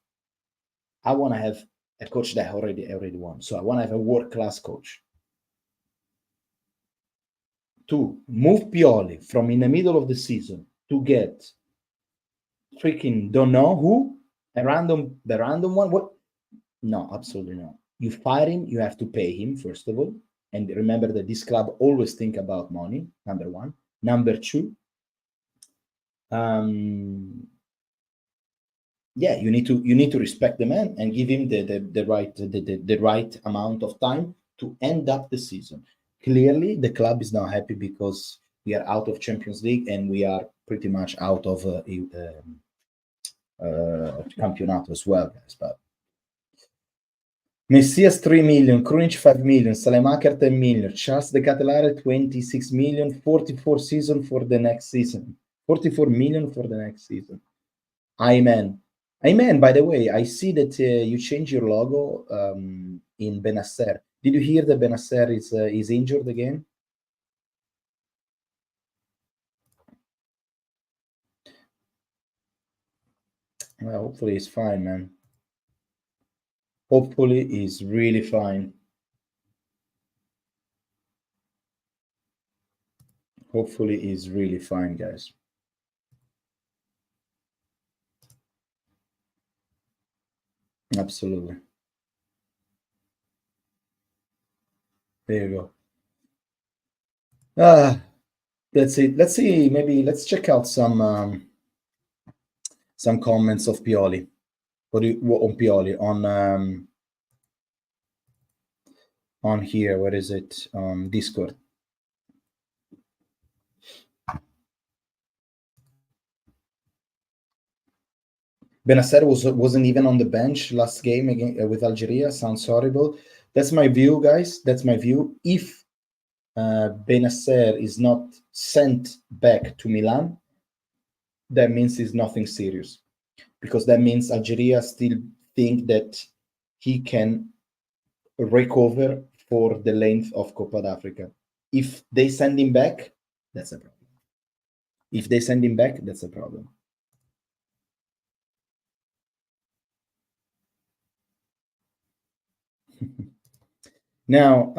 I want to have a coach that already won. So I want to have a world-class coach. To move Pioli from in the middle of the season to get freaking don't know who, the random one. What? No, absolutely not. You fire him, you have to pay him, first of all. And remember that this club always think about money, number one. Number two, yeah, you need to respect the man and give him the right amount of time to end up the season. Clearly, the club is not happy because we are out of Champions League and we are pretty much out of Campionato as well, guys. But Messias 3 million, Krunic 5 million, Salemaker 10 million, Charles de Catelare 26 million, 44 season for the next season. 44 million for the next season. Amen. Amen. By the way, I see that you changed your logo in Benasser. Did you hear that Benasser is injured again? Well, hopefully he's fine, man. Hopefully he's really fine. Hopefully he's really fine, guys. Absolutely. There you go. That's it. Let's see. Maybe let's check out some comments of Pioli. What do you, on Pioli on here? What is it on Discord? Benacer wasn't even on the bench last game again with Algeria. Sounds horrible. That's my view, guys. That's my view. If Benacer is not sent back to Milan, that means it's nothing serious, because that means Algeria still think that he can recover for the length of Copa d'Africa. If they send him back, that's a problem. If they send him back, that's a problem. Now,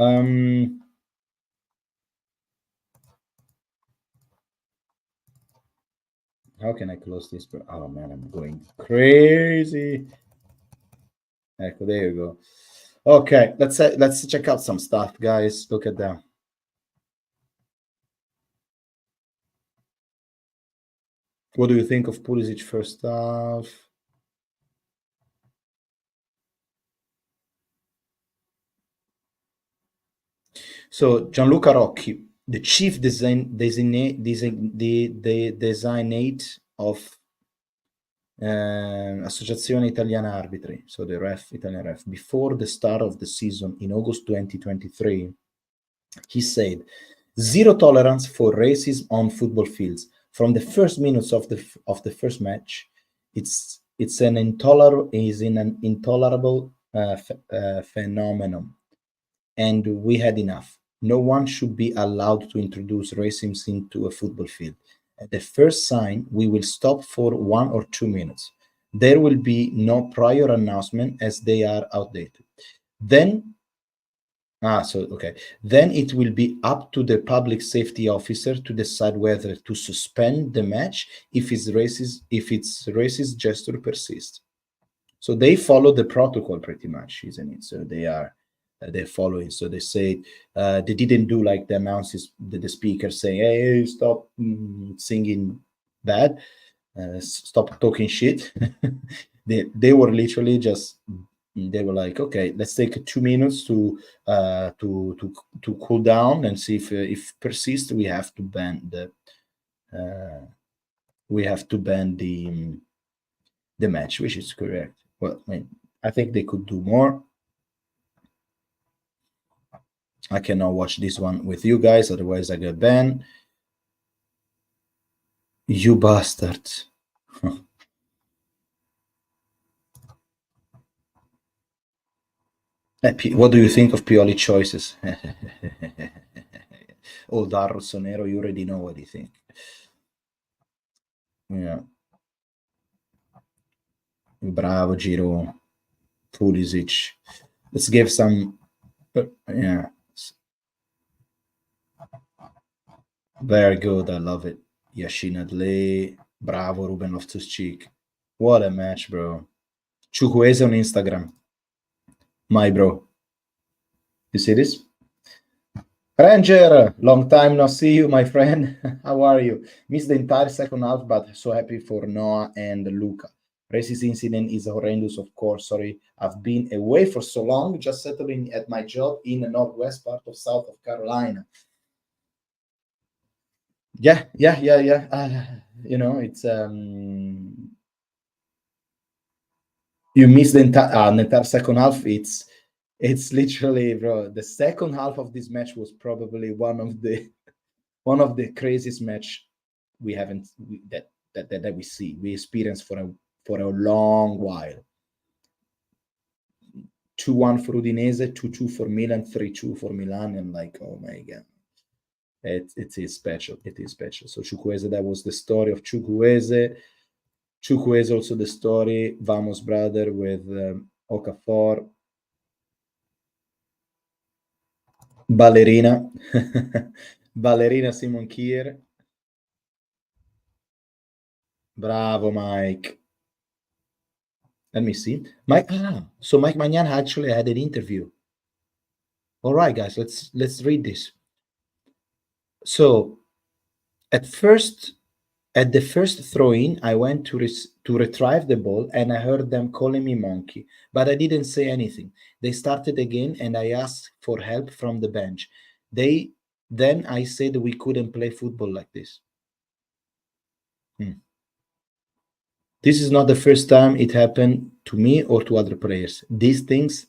how can I close this? Oh man, I'm going crazy. Ecco, there you go. Okay, let's check out some stuff, guys. Look at that. What do you think of Pulisic first half? So Gianluca Rocchi, the chief designate of Associazione Italiana Arbitri, so the Italian ref, before the start of the season in August 2023, he said, "Zero tolerance for racism on football fields. From the first minutes of the first match, it's an intolerable phenomenon, and we had enough. No one should be allowed to introduce racism into a football field. At the first sign, we will stop for 1 or 2 minutes. There will be no prior announcement as they are outdated. Then Then it will be up to the public safety officer to decide whether to suspend the match if its racist gesture persists." So they follow the protocol pretty much, isn't it? So they're following. So they say they didn't do like the announces the speaker saying, "Hey, stop singing bad, stop talking shit." They were literally just, they were like, "Okay, let's take 2 minutes to cool down and see if persists. We have to ban the match," which is correct. Well, I mean, I think they could do more. I cannot watch this one with you guys, otherwise I get banned. You bastards. What do you think of Pioli choices? Old Rossonero, you already know what you think. Yeah. Bravo, Giro. Pulisic. Let's give some. Yeah. Very good. I love it. Yashin Adley. Bravo, Ruben Loftus-Cheek. What a match, bro. Chukwueze on Instagram. My bro. You see this? Ranger, long time no see you, my friend. How are you? Missed the entire second half, but so happy for Noah and Luca. Racist incident is horrendous, of course. Sorry, I've been away for so long, just settling at my job in the northwest part of South of Carolina. Yeah. It's you missed the entire second half. It's literally, bro. The second half of this match was probably one of the craziest match that we experienced for a long while. 2-1 for Udinese, 2-2 for Milan, 3-2 for Milan, and like, oh my god, it is special. It is special. So Chukwueze, that was the story of Chukwueze. Chukwueze also the story. Vamos brother with Okafor. Ballerina. Ballerina Simon Kier. Bravo, Mike. Let me see. So Mike Magnan actually had an interview. All right, guys, let's read this. So at first At the first throw-in, I went to retrieve the ball and I heard them calling me monkey, but I didn't say anything. They started again and I asked for help from the bench. They Then I said we couldn't play football like this. This is not the first time it happened to me or to other players. These things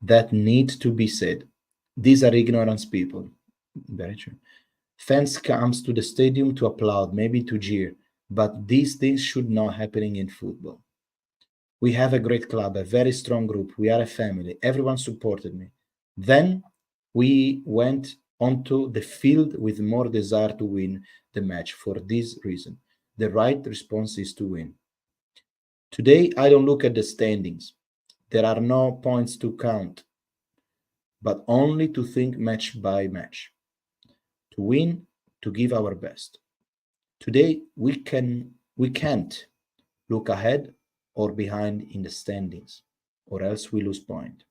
that need to be said. These are ignorance people. Very true. Fans comes to the stadium to applaud, maybe to jeer, but these things should not happening in football. We have a great club, a very strong group. We are a family. Everyone supported me. Then we went onto the field with more desire to win the match for this reason. The right response is to win. Today, I don't look at the standings. There are no points to count, but only to think match by match. To win, to give our best. Today, we can't look ahead or behind in the standings, or else we lose point.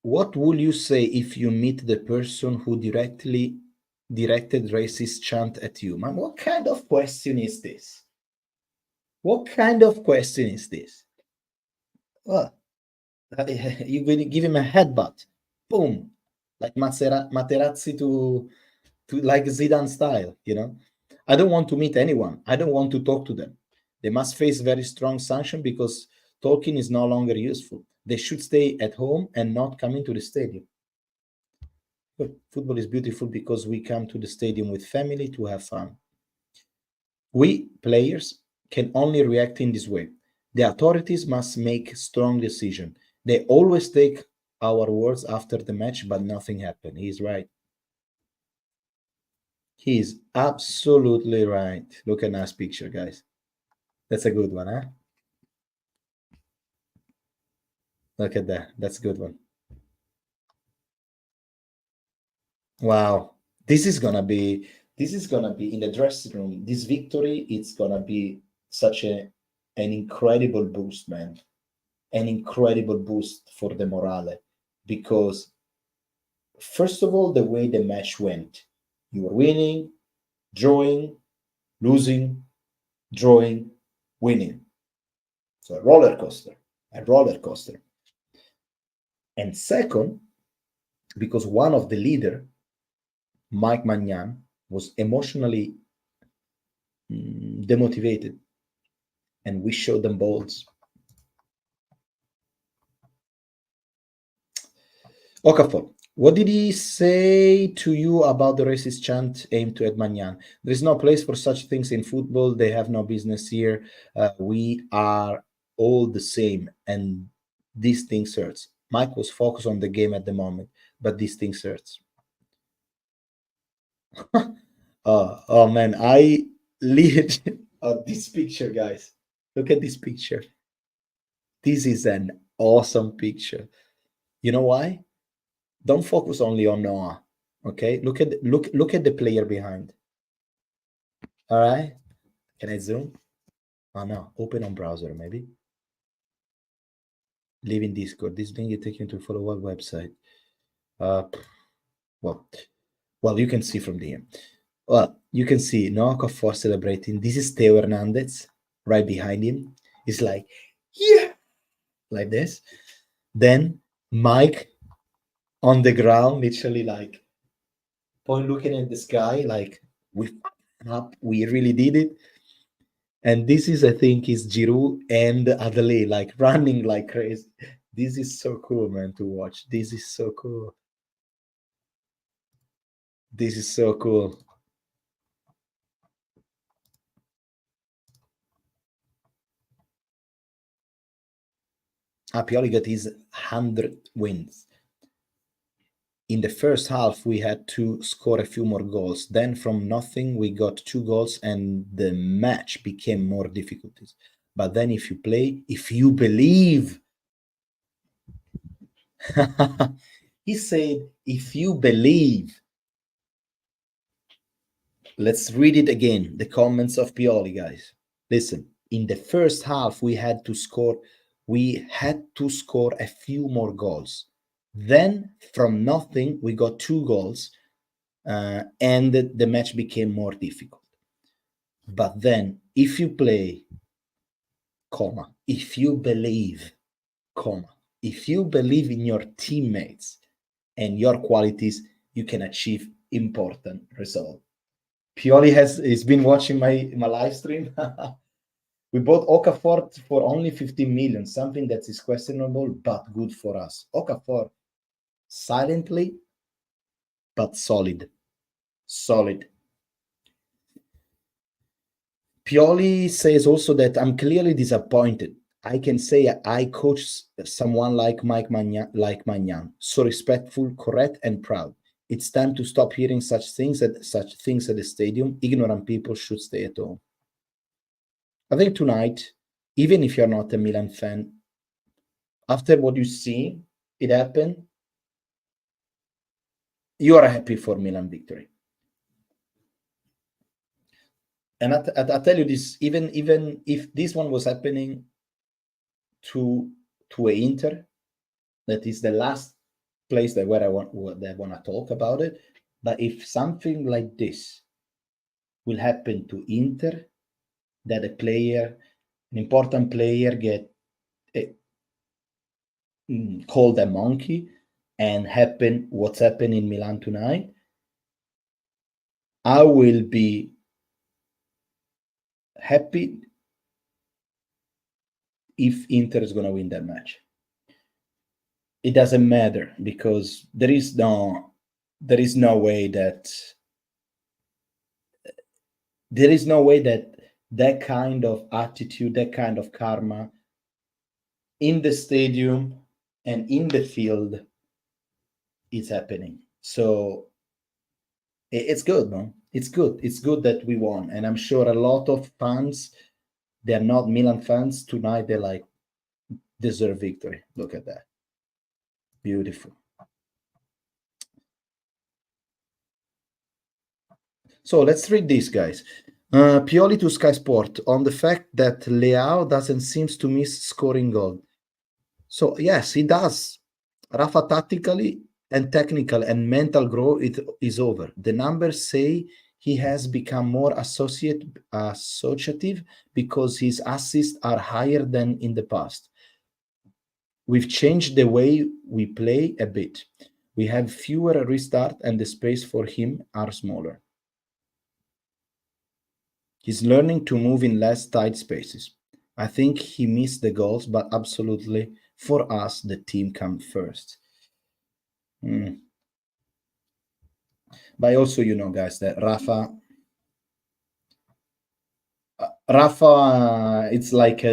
What would you say if you meet the person who directed racist chant at you? Man, what kind of question is this? What kind of question is this? Well, you're going to give him a headbutt. Boom. Like Materazzi to like Zidane style, you know? I don't want to meet anyone. I don't want to talk to them. They must face very strong sanction because talking is no longer useful. They should stay at home and not come into the stadium. But football is beautiful because we come to the stadium with family to have fun. We players can only react in this way. The authorities must make strong decision. They always take our words after the match, but nothing happened. He's right. He's absolutely right. Look at nice picture, guys. That's a good one, huh? Look at that. That's a good one. Wow. This is gonna be in the dressing room. This victory, it's gonna be such an incredible boost, man. An incredible boost for the morale. Because first of all, the way the match went. You were winning, drawing, losing, drawing, winning. So a roller coaster. A roller coaster. And second, because one of the leader, Mike Magnan, was emotionally demotivated, and we showed them balls. Okafor, what did he say to you about the racist chant aimed to Ed Magnan? There is no place for such things in football. They have no business here. We are all the same, and these things hurts. Mike was focused on the game at the moment, but these things hurts. Oh man, I lead this picture, guys. Look at this picture. This is an awesome picture. You know why? Don't focus only on Noah. Okay, look at the player behind. All right, can I zoom? Oh no, open on browser maybe. Leave in Discord. This link will take you to follow what website? Well, you can see from here. Well, you can see Noah Okafor celebrating. This is Theo Hernandez right behind him. It's like, yeah, like this. Then Mike on the ground, literally like point looking at the sky, like we really did it. And this is, I think, is Giroud and Adelaide like running like crazy. This is so cool, man, to watch. This is so cool. This is so cool. Pioli got his 100 wins. In the first half, we had to score a few more goals. Then from nothing, we got 2 goals and the match became more difficulties. But then if you play, if you believe, he said, if you believe. Let's read it again, the comments of Pioli, guys. Listen, in the first half, we had to score a few more goals. Then from nothing, we got 2 goals. and the match became more difficult. But then, if you play, if you believe, if you believe in your teammates and your qualities, you can achieve important results. Pioli has been watching my live stream. We bought Okafor for only 15 million, something that is questionable but good for us. Okafor, silently but solid. Pioli says also that I'm clearly disappointed. I can say I coach someone like Magnan, so respectful, correct, and proud. It's time to stop hearing such things at the stadium. Ignorant people should stay at home. I think tonight, even if you're not a Milan fan, after what you see, it happened, you are happy for Milan victory. And I tell you this, even if this one was happening to a Inter, that is the last place where I want to talk about it. But if something like this will happen to Inter, that an important player get called a monkey, and what's happened in Milan tonight, I will be happy if Inter is going to win that match. It doesn't matter, because there is no way that that kind of attitude, that kind of karma in the stadium and in the field is happening. So it's good, man. It's good that we won. And I'm sure a lot of fans, they're not Milan fans tonight, they're like, deserve victory. Look at that. Beautiful. So let's read this, guys. Pioli to Sky Sport on the fact that Leao doesn't seem to miss scoring goal. So yes, he does. Rafa, tactically and technical and mental growth is over. The numbers say he has become more associative because his assists are higher than in the past. We've changed the way we play a bit. We have fewer restarts and the space for him are smaller. He's learning to move in less tight spaces. I think he missed the goals, but absolutely, for us, the team comes first. But also, guys, that Rafa, it's like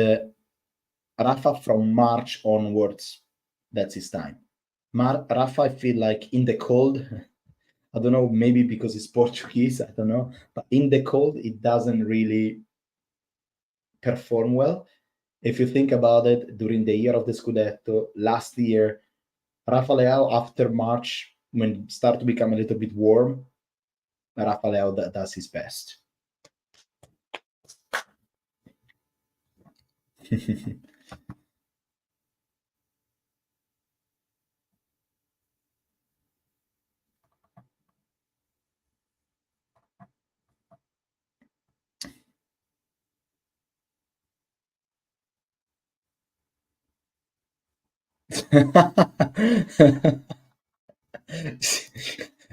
Rafa from March onwards, that's his time. Rafa, I feel like in the cold, I don't know, maybe because it's Portuguese, I don't know, but in the cold, it doesn't really perform well. If you think about it, during the year of the Scudetto, last year, Rafa Leao, after March, when it started to become a little bit warm, Rafa Leao does his best.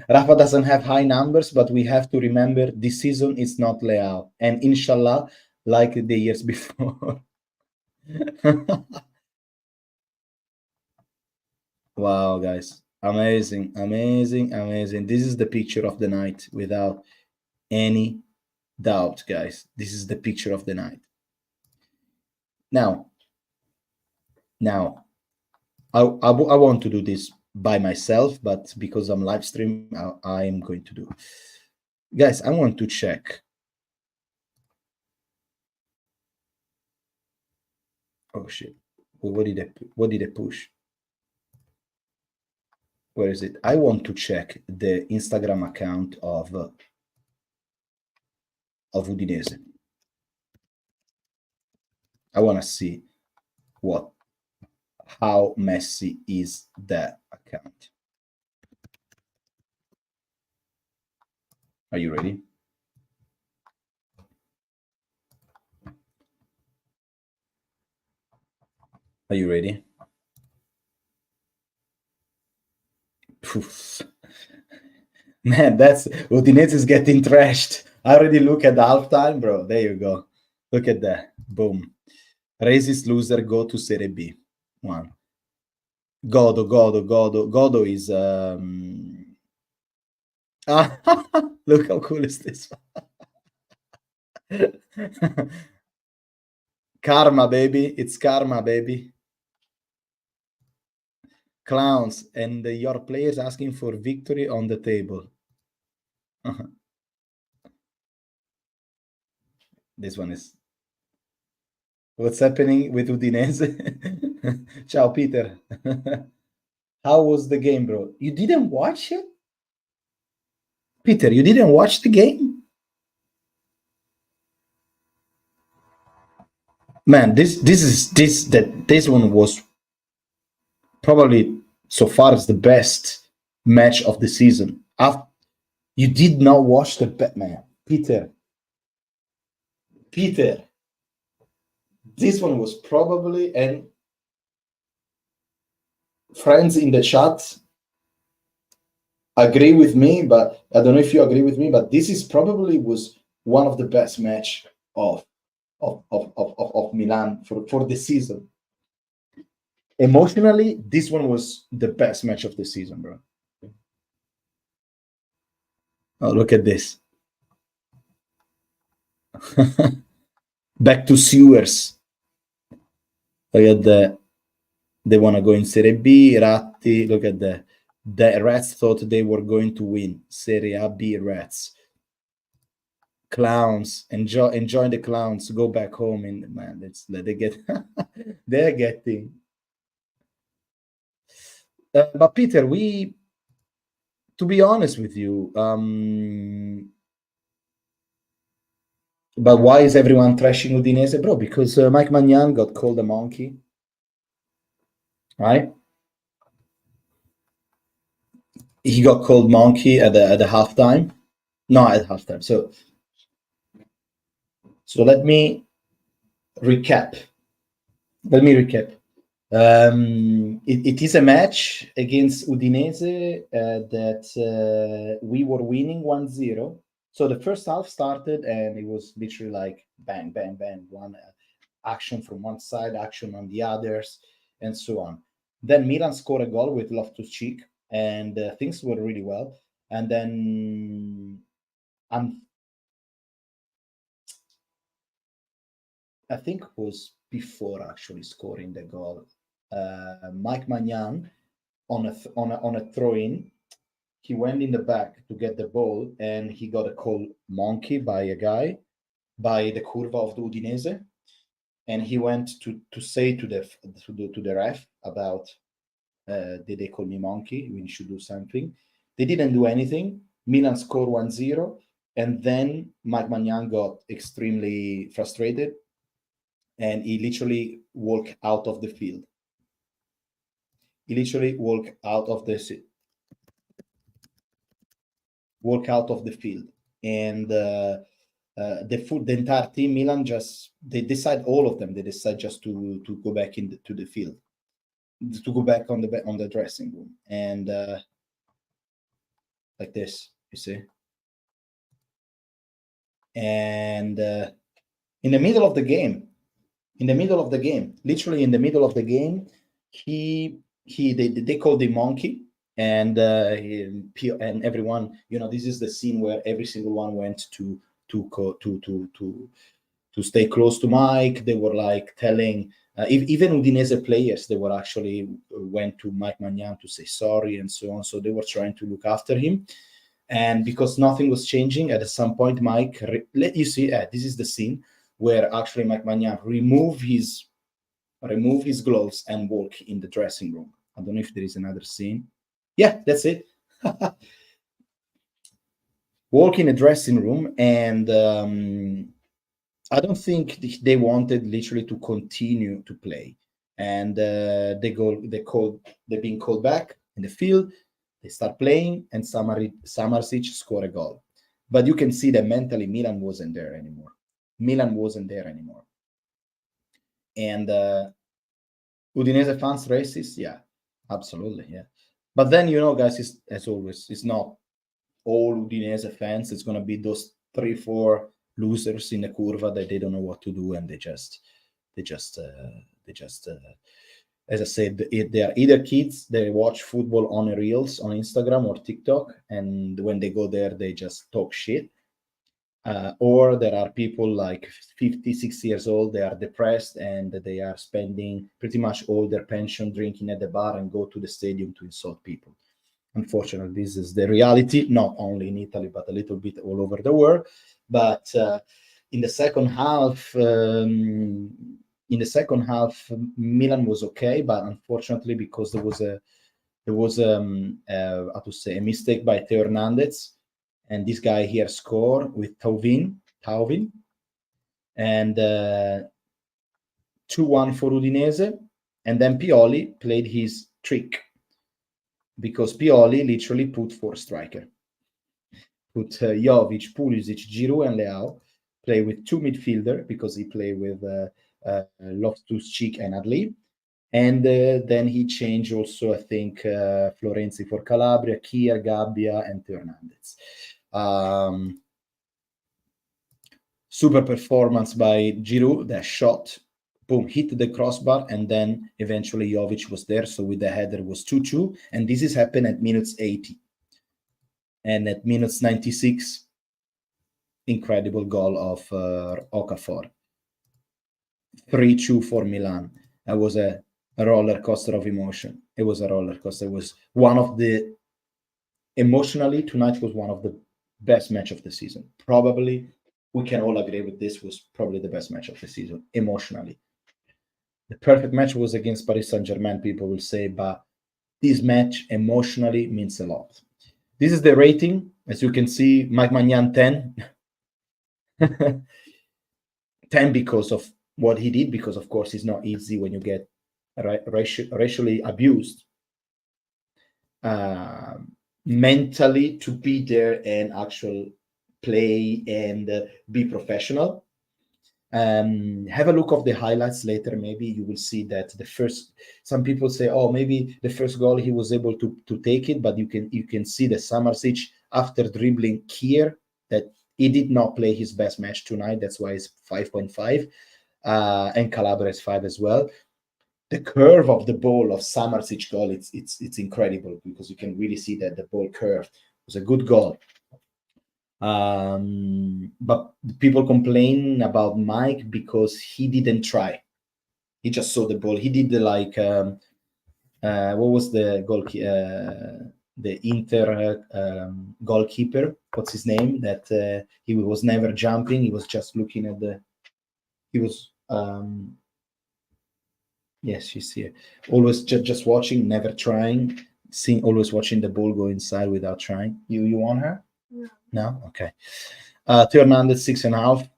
Rafa doesn't have high numbers, but we have to remember this season is not Leao, and inshallah, like the years before. Wow, guys, amazing. This is the picture of the night, without any doubt, guys. This is the picture of the night. Now, I want to do this by myself, but because I'm live stream, I am going to do. Guys, I want to check. Oh shit! What did I push? Where is it? I want to check the Instagram account of Udinese. I want to see how messy is that account. Are you ready? Are you ready? Poof. Man, that's Udinese is getting trashed. I already look at the halftime, bro. There you go. Look at that. Boom. Racist loser go to Serie B. One. Godo is look how cool is this. Karma, baby. It's karma, baby. Clowns and your players asking for victory on the table. This one is what's happening with Udinese. Ciao, Peter. How was the game, bro? You didn't watch it? Peter, you didn't watch the game? Man, this one was probably so far as the best match of the season. You did not watch the Batman, Peter. This one was probably, and friends in the chat agree with me, but I don't know if you agree with me, but this is probably was one of the best match of Milan for the season. Emotionally, this one was the best match of the season, bro. Oh, look at this. Back to sewers. Look at that. They want to go in Serie B. Ratti, look at that. The Rats thought they were going to win. Serie A B Rats. Clowns. Enjoy the clowns. Go back home. And man, they get they're getting. But Peter, to be honest with you, but why is everyone trashing Udinese, bro? Because Mike Maignan got called a monkey, right? He got called monkey at the halftime. No, at halftime. So let me recap. It is a match against Udinese that we were winning 1-0. So the first half started and it was literally like bang, bang, bang, one action from one side, action on the others, and so on. Then Milan scored a goal with Loftus-Cheek, and things were really well. And then I think it was before actually scoring the goal. Mike Maignan on a throw-in, he went in the back to get the ball, and he got a call monkey by a guy by the curva of the Udinese, and he went to say to the ref about did they call me monkey? We should do something. They didn't do anything. Milan scored 1-0, and then Mike Maignan got extremely frustrated, and he literally walked out of the field. He literally walked out of the field, and the entire team, Milan, they decide just to go back to the field, to go back on the dressing room, and like this, you see, and in the middle of the game, literally in the middle of the game, they called him monkey, and everyone, this is the scene where every single one went to stay close to Mike. They were like telling even Udinese players, they were actually went to Mike Maignan to say sorry and so on. So they were trying to look after him, and because nothing was changing, at some point Mike let you see this is the scene where actually Mike Maignan remove his gloves and walk in the dressing room. I don't know if there is another scene. Yeah, that's it. Walk in the dressing room, and I don't think they wanted literally to continue to play. And they're being called back in the field. They start playing, and Samaric score a goal. But you can see that mentally Milan wasn't there anymore. And Udinese fans racist? Yeah, absolutely, yeah. But then, guys, as always, it's not all Udinese fans. It's going to be those 3-4 losers in the curva that they don't know what to do, and they just as I said, they are either kids, they watch football on Reels on Instagram or TikTok, and when they go there, they just talk shit. Or there are people like 50, 60 years old, they are depressed and they are spending pretty much all their pension drinking at the bar and go to the stadium to insult people. Unfortunately, this is the reality, not only in Italy, but a little bit all over the world. But in the second half, Milan was okay, but unfortunately, because there was how to say, a mistake by Theo Hernandez, and this guy here scored with Tauvin, and 2-1 for Udinese, and then Pioli played his trick, because Pioli literally put 4 striker. Put Jovic, Pulisic, Giroud, and Leao, play with 2 midfielder, because he played with Loftus-Cheek and Adli. And then he changed also, I think, Florenzi for Calabria, Kier, Gabbia, and Theo Hernandez. Super performance by Giroud, that shot, boom, hit the crossbar, and then eventually Jovic was there, so with the header was 2-2, and this is happened at minutes 80. And at minutes 96, incredible goal of Okafor. 3-2 for Milan. That was a roller coaster of emotion. It was a roller coaster. It was emotionally, tonight was one of the best match of the season. Probably, we can all agree with this, was probably the best match of the season, emotionally. The perfect match was against Paris Saint-Germain, people will say, but this match emotionally means a lot. This is the rating. As you can see, Mike Maignan 10. 10 because of what he did, because of course it's not easy when you get racially abused. Mentally, to be there and actually play and be professional. Have a look of the highlights later. Maybe you will see that some people say, oh, maybe the first goal he was able to take it, but you can see the Samardžić after dribbling Kier that he did not play his best match tonight. That's why it's 5.5, and Calabria is 5 as well. The curve of the ball of Samardžić goal, it's incredible, because you can really see that the ball curved. It was a good goal. But people complain about Mike because he didn't try. He just saw the ball. He did what was the goalkeeper? The Inter goalkeeper. What's his name? That he was never jumping. He was just looking at He was. Yes, she's here. Always just watching, never trying. Always watching the ball go inside without trying. You want her? No? Okay. Theo Hernandez 6.5.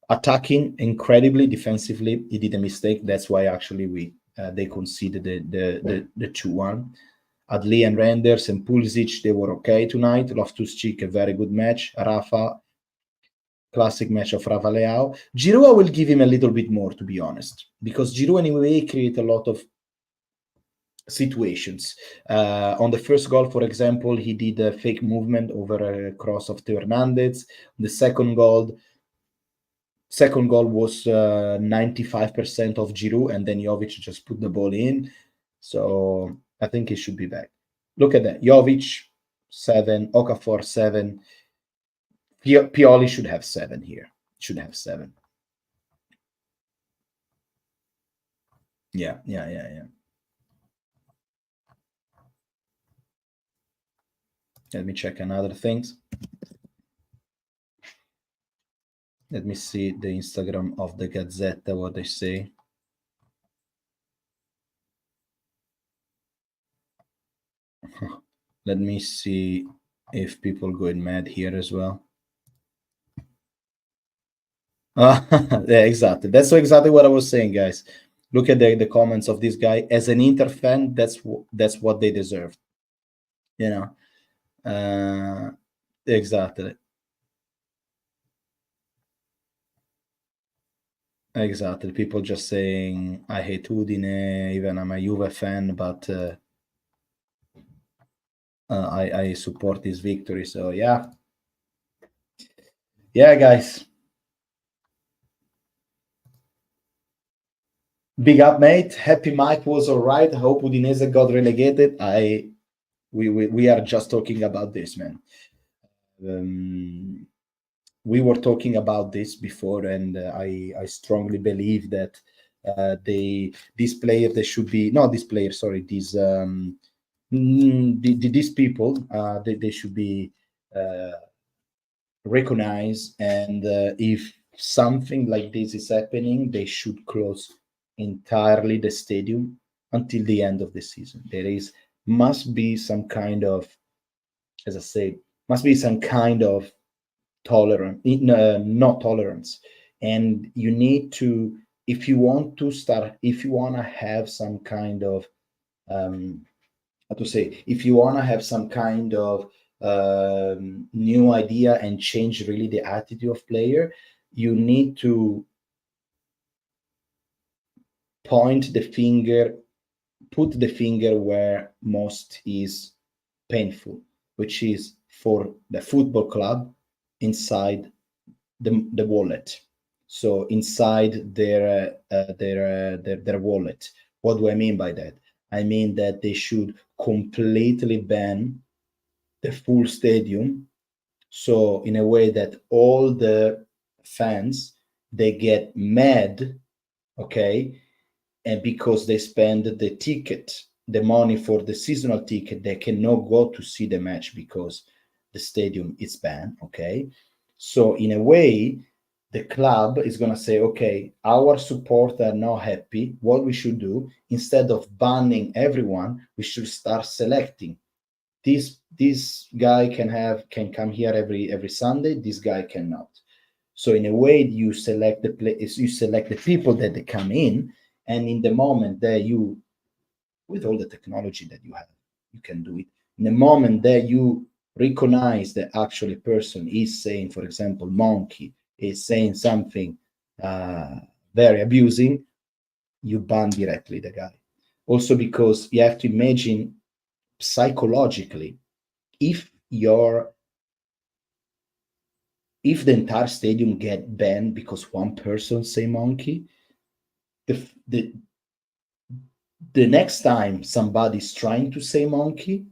Attacking incredibly, defensively, he did a mistake. That's why actually they conceded the 2-1. Adli and Renders and Pulisic, they were okay tonight. Loftus-Cheek, a very good match. Rafa, classic match of Rafa Leao. Giroud, I will give him a little bit more, to be honest, because Giroud anyway create a lot of situations. On the first goal, for example, he did a fake movement over a cross of Theo Hernandez. The second goal was 95% of Giroud, and then Jovic just put the ball in. So I think he should be back. Look at that. Jovic 7, Okafor 7. Pioli should have 7 here. Should have 7. Yeah. Let me check another things. Let me see the Instagram of the Gazzetta, what they say. Let me see if people going mad here as well. Yeah, exactly. That's exactly what I was saying, guys. Look at the comments of this guy. As an Inter fan, that's what they deserve. Exactly. Exactly. People just saying, I hate Udine, even I'm a Juve fan, but I support this victory. So, yeah. Yeah, guys. Big up, mate. Happy Mike was all right. I hope Udinese got relegated. We are just talking about this, man. We were talking about this before, and I strongly believe that these players, they should be not this player, sorry, these people, they should be recognized, and if something like this is happening, they should close entirely the stadium until the end of the season. Must be some kind of, as I say, must be some kind of tolerance, not tolerance. And you need to, if you want to start, if you want to have some kind of, how to say, if you want to have some kind of new idea and change really the attitude of player, you need to point the finger, put the finger where most is painful, which is for the football club inside the wallet. So inside their wallet. What do I mean by that? I mean that they should completely ban the full stadium, so in a way that all the fans, they get mad, okay, and because they spend the ticket, the money for the seasonal ticket, they cannot go to see the match because the stadium is banned, okay. So in a way, the club is going to say, okay, our supporters are not happy. What we should do, instead of banning everyone, we should start selecting. This guy can come here every Sunday. This guy cannot. So in a way, you select the people that they come in, and in the moment that you, with all the technology that you have, you can do it. In the moment that you recognize that actually a person is saying, for example, monkey is saying something very abusing, you ban directly the guy. Also because you have to imagine psychologically, if the entire stadium get banned because one person say monkey, the next time somebody's trying to say monkey,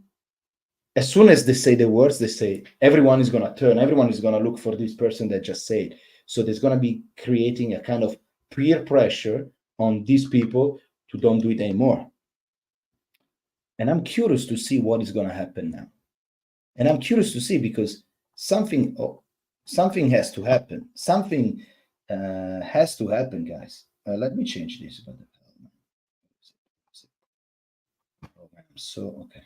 as soon as they say the words, they say everyone is going to turn, everyone is going to look for this person that just said. So there's going to be creating a kind of peer pressure on these people to don't do it anymore. And I'm curious to see what is going to happen now. And I'm curious to see, because something has to happen. Something has to happen, guys. Let me change this. So, okay.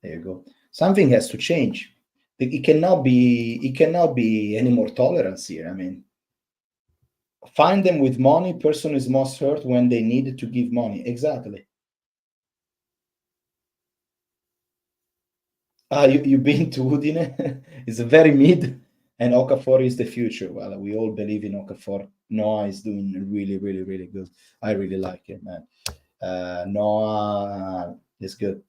There you go. Something has to change. It cannot be any more tolerance here. I mean, find them with money. Person is most hurt when they needed to give money. Exactly. You've been to Udine? It's a very mid, and Okafor is the future. Well, we all believe in Okafor. Noah is doing really, really, really good. I really like it, man. Noah is good.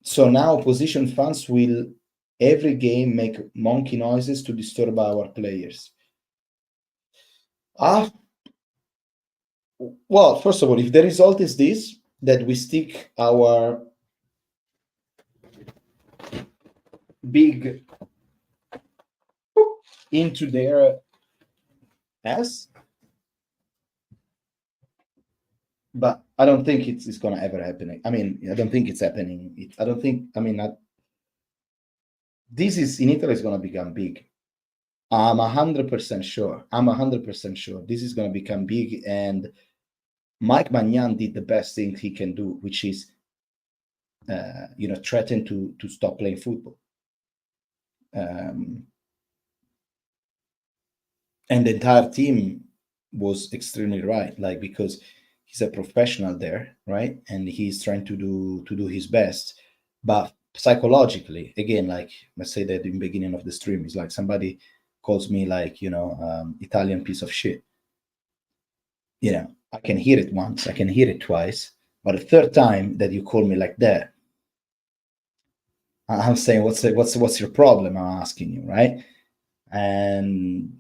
So now opposition fans will every game make monkey noises to disturb our players. Well, first of all, if the result is this, that we stick our big into their ass, but I don't think it's going to ever happen. I mean, I don't think it's happening. This is in Italy is going to become big. I'm 100% sure. I'm 100% sure this is going to become big, and Mike Magnan did the best thing he can do, which is, threaten to stop playing football. And the entire team was extremely right, like, because he's a professional there, right? And he's trying to do his best. But psychologically, again, like let's say that in the beginning of the stream, is like somebody calls me like, Italian piece of shit. I can hear it once, I can hear it twice, but the third time that you call me like that, I'm saying, what's your problem? I'm asking you, right? And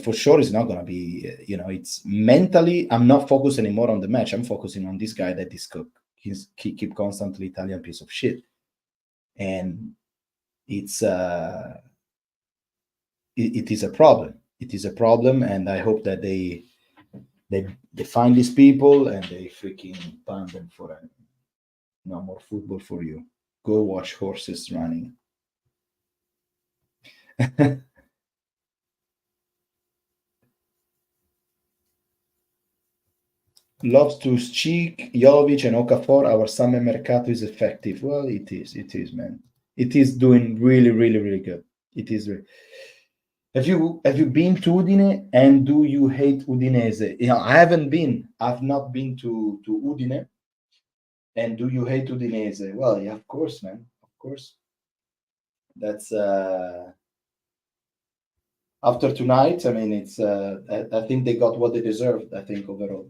for sure, it's not going to be, it's mentally, I'm not focused anymore on the match. I'm focusing on this guy that is keep constantly Italian piece of shit. And it's it is a problem. It is a problem, and I hope that they find these people and they freaking ban them for no more football for you. Go watch horses running. Loves to Cheek, Jovic, and Okafor. Our summer mercato is effective. Well, it is, man. It is doing really, really, really good. It is. Have you been to Udine, and do you hate Udinese? I haven't been. I've not been to Udine. And do you hate Udinese? Well, yeah, of course, man. Of course. That's after tonight. I mean, it's. I think they got what they deserved. I think overall.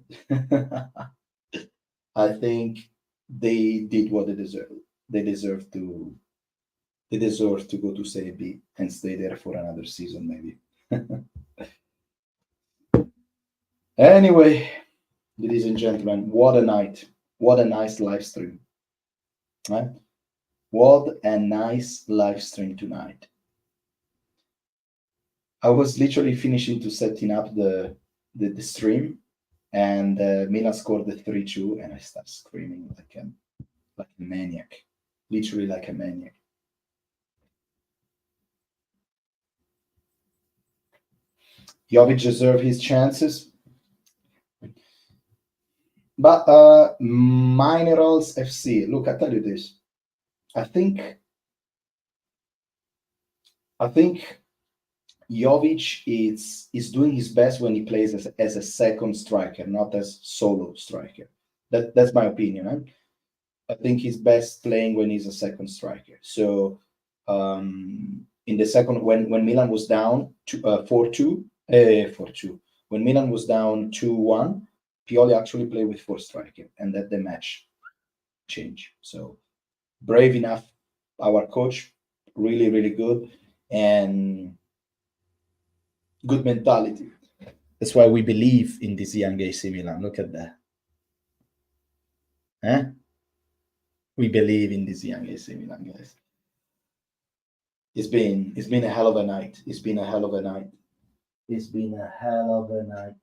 I think they did what they deserved. They deserve to. They deserve to go to Serie B and stay there for another season, maybe. Anyway, ladies and gentlemen, what a night! What a nice live stream. Right? What a nice live stream tonight. I was literally finishing to setting up the stream, and Milan scored the 3-2, and I started screaming like a maniac, literally like a maniac. Jovic deserved his chances, but Minerals FC. Look, I tell you this. I think Jovic is doing his best when he plays as a second striker, not as solo striker. That's my opinion. Huh? I think he's best playing when he's a second striker. So in the second, when Milan was down 4-2, when Milan was down 2-1, Pioli actually played with four striker, and that the match changed. So brave enough, our coach, really, really good, and good mentality. That's why we believe in this young AC Milan. Look at that. Huh? We believe in this young AC Milan, guys. It's been a hell of a night. It's been a hell of a night. It's been a hell of a night.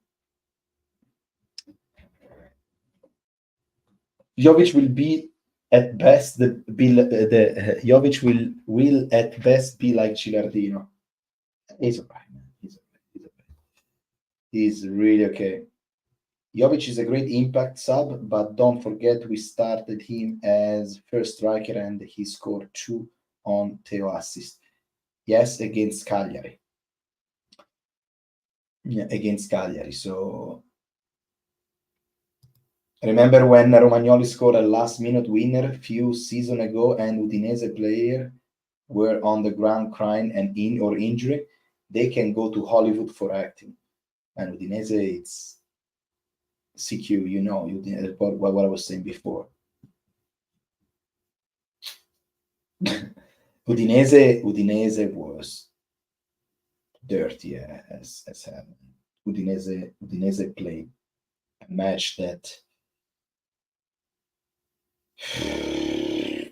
Jovic will be at best Jovic will at best be like Gilardino. He's alright, man. He's really okay. Jovic is a great impact sub, but don't forget we started him as first striker and he scored 2 on Theo assist. Yes, against Cagliari. Yeah, against Cagliari. So remember when Romagnoli scored a last-minute winner a few seasons ago, and Udinese player were on the ground crying and injury? They can go to Hollywood for acting. And Udinese, it's CQ, what I was saying before. Udinese was dirty as hell. Udinese played a match that,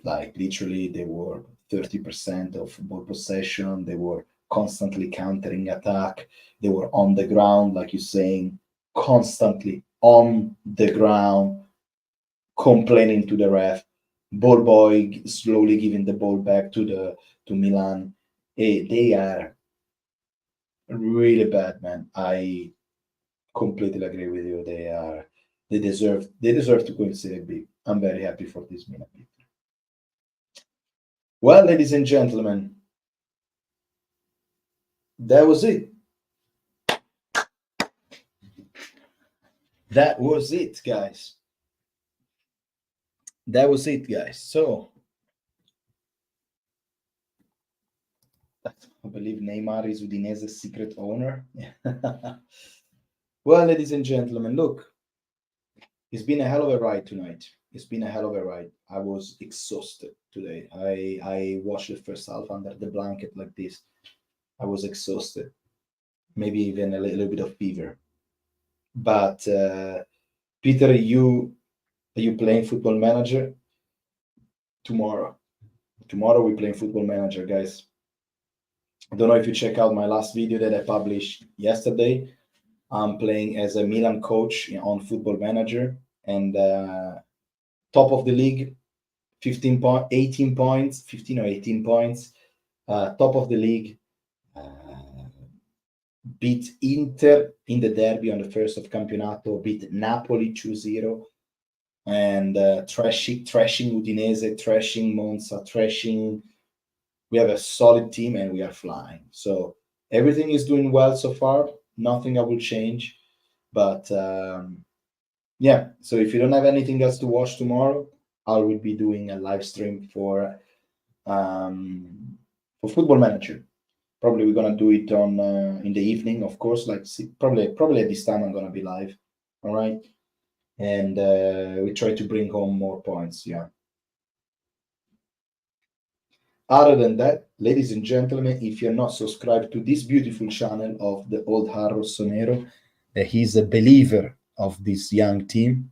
like, literally they were 30% of ball possession. They were constantly countering attack. They were on the ground, like you're saying, constantly on the ground, complaining to the ref. Ball boy slowly giving the ball back to Milan. They are really bad, man. I completely agree with you. They deserve to go in Serie B. I'm very happy for this Milan people. Well, ladies and gentlemen, that was it. That was it, guys. that was it, guys. So I believe Neymar is Udinese's secret owner. Well, ladies and gentlemen, look, it's been a hell of a ride tonight. It's been a hell of a ride. I was exhausted today. I watched the first half under the blanket like this. I was exhausted, maybe even a little bit of fever. But Peter, are you playing Football Manager tomorrow? Tomorrow we playing Football Manager, guys. I don't know if you check out my last video that I published yesterday. I'm playing as a Milan coach on Football Manager, and top of the league, 18 points, 15 or 18 points. Top of the league, beat Inter in the derby on the first of Campionato, beat Napoli 2-0, and trashing Udinese, trashing Monza, trashing. We have a solid team and we are flying. So everything is doing well so far. Nothing I will change. But yeah, so if you don't have anything else to watch tomorrow, I will be doing a live stream for Football Manager. Probably we're gonna do it on in the evening, of course. Like probably at this time I'm gonna be live. All right, and we try to bring home more points. Yeah. Other than that, ladies and gentlemen, if you're not subscribed to this beautiful channel of the old Harro Sonero, he's a believer of this young team.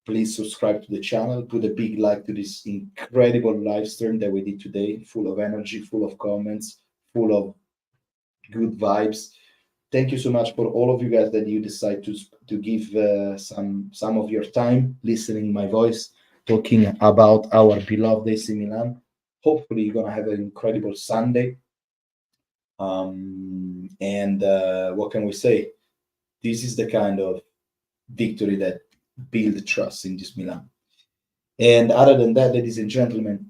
Please subscribe to the channel, put a big like to this incredible live stream that we did today, full of energy, full of comments, full of good vibes. Thank you so much for all of you guys that you decide to give some of your time listening my voice, talking about our beloved AC Milan. Hopefully you're gonna have an incredible Sunday. And what can we say? This is the kind of victory that build trust in this Milan. And other than that, ladies and gentlemen,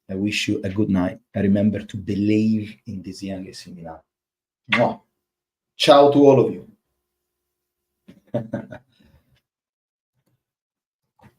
I wish you a good night. And remember to believe in this young AC Milan. Ciao to all of you.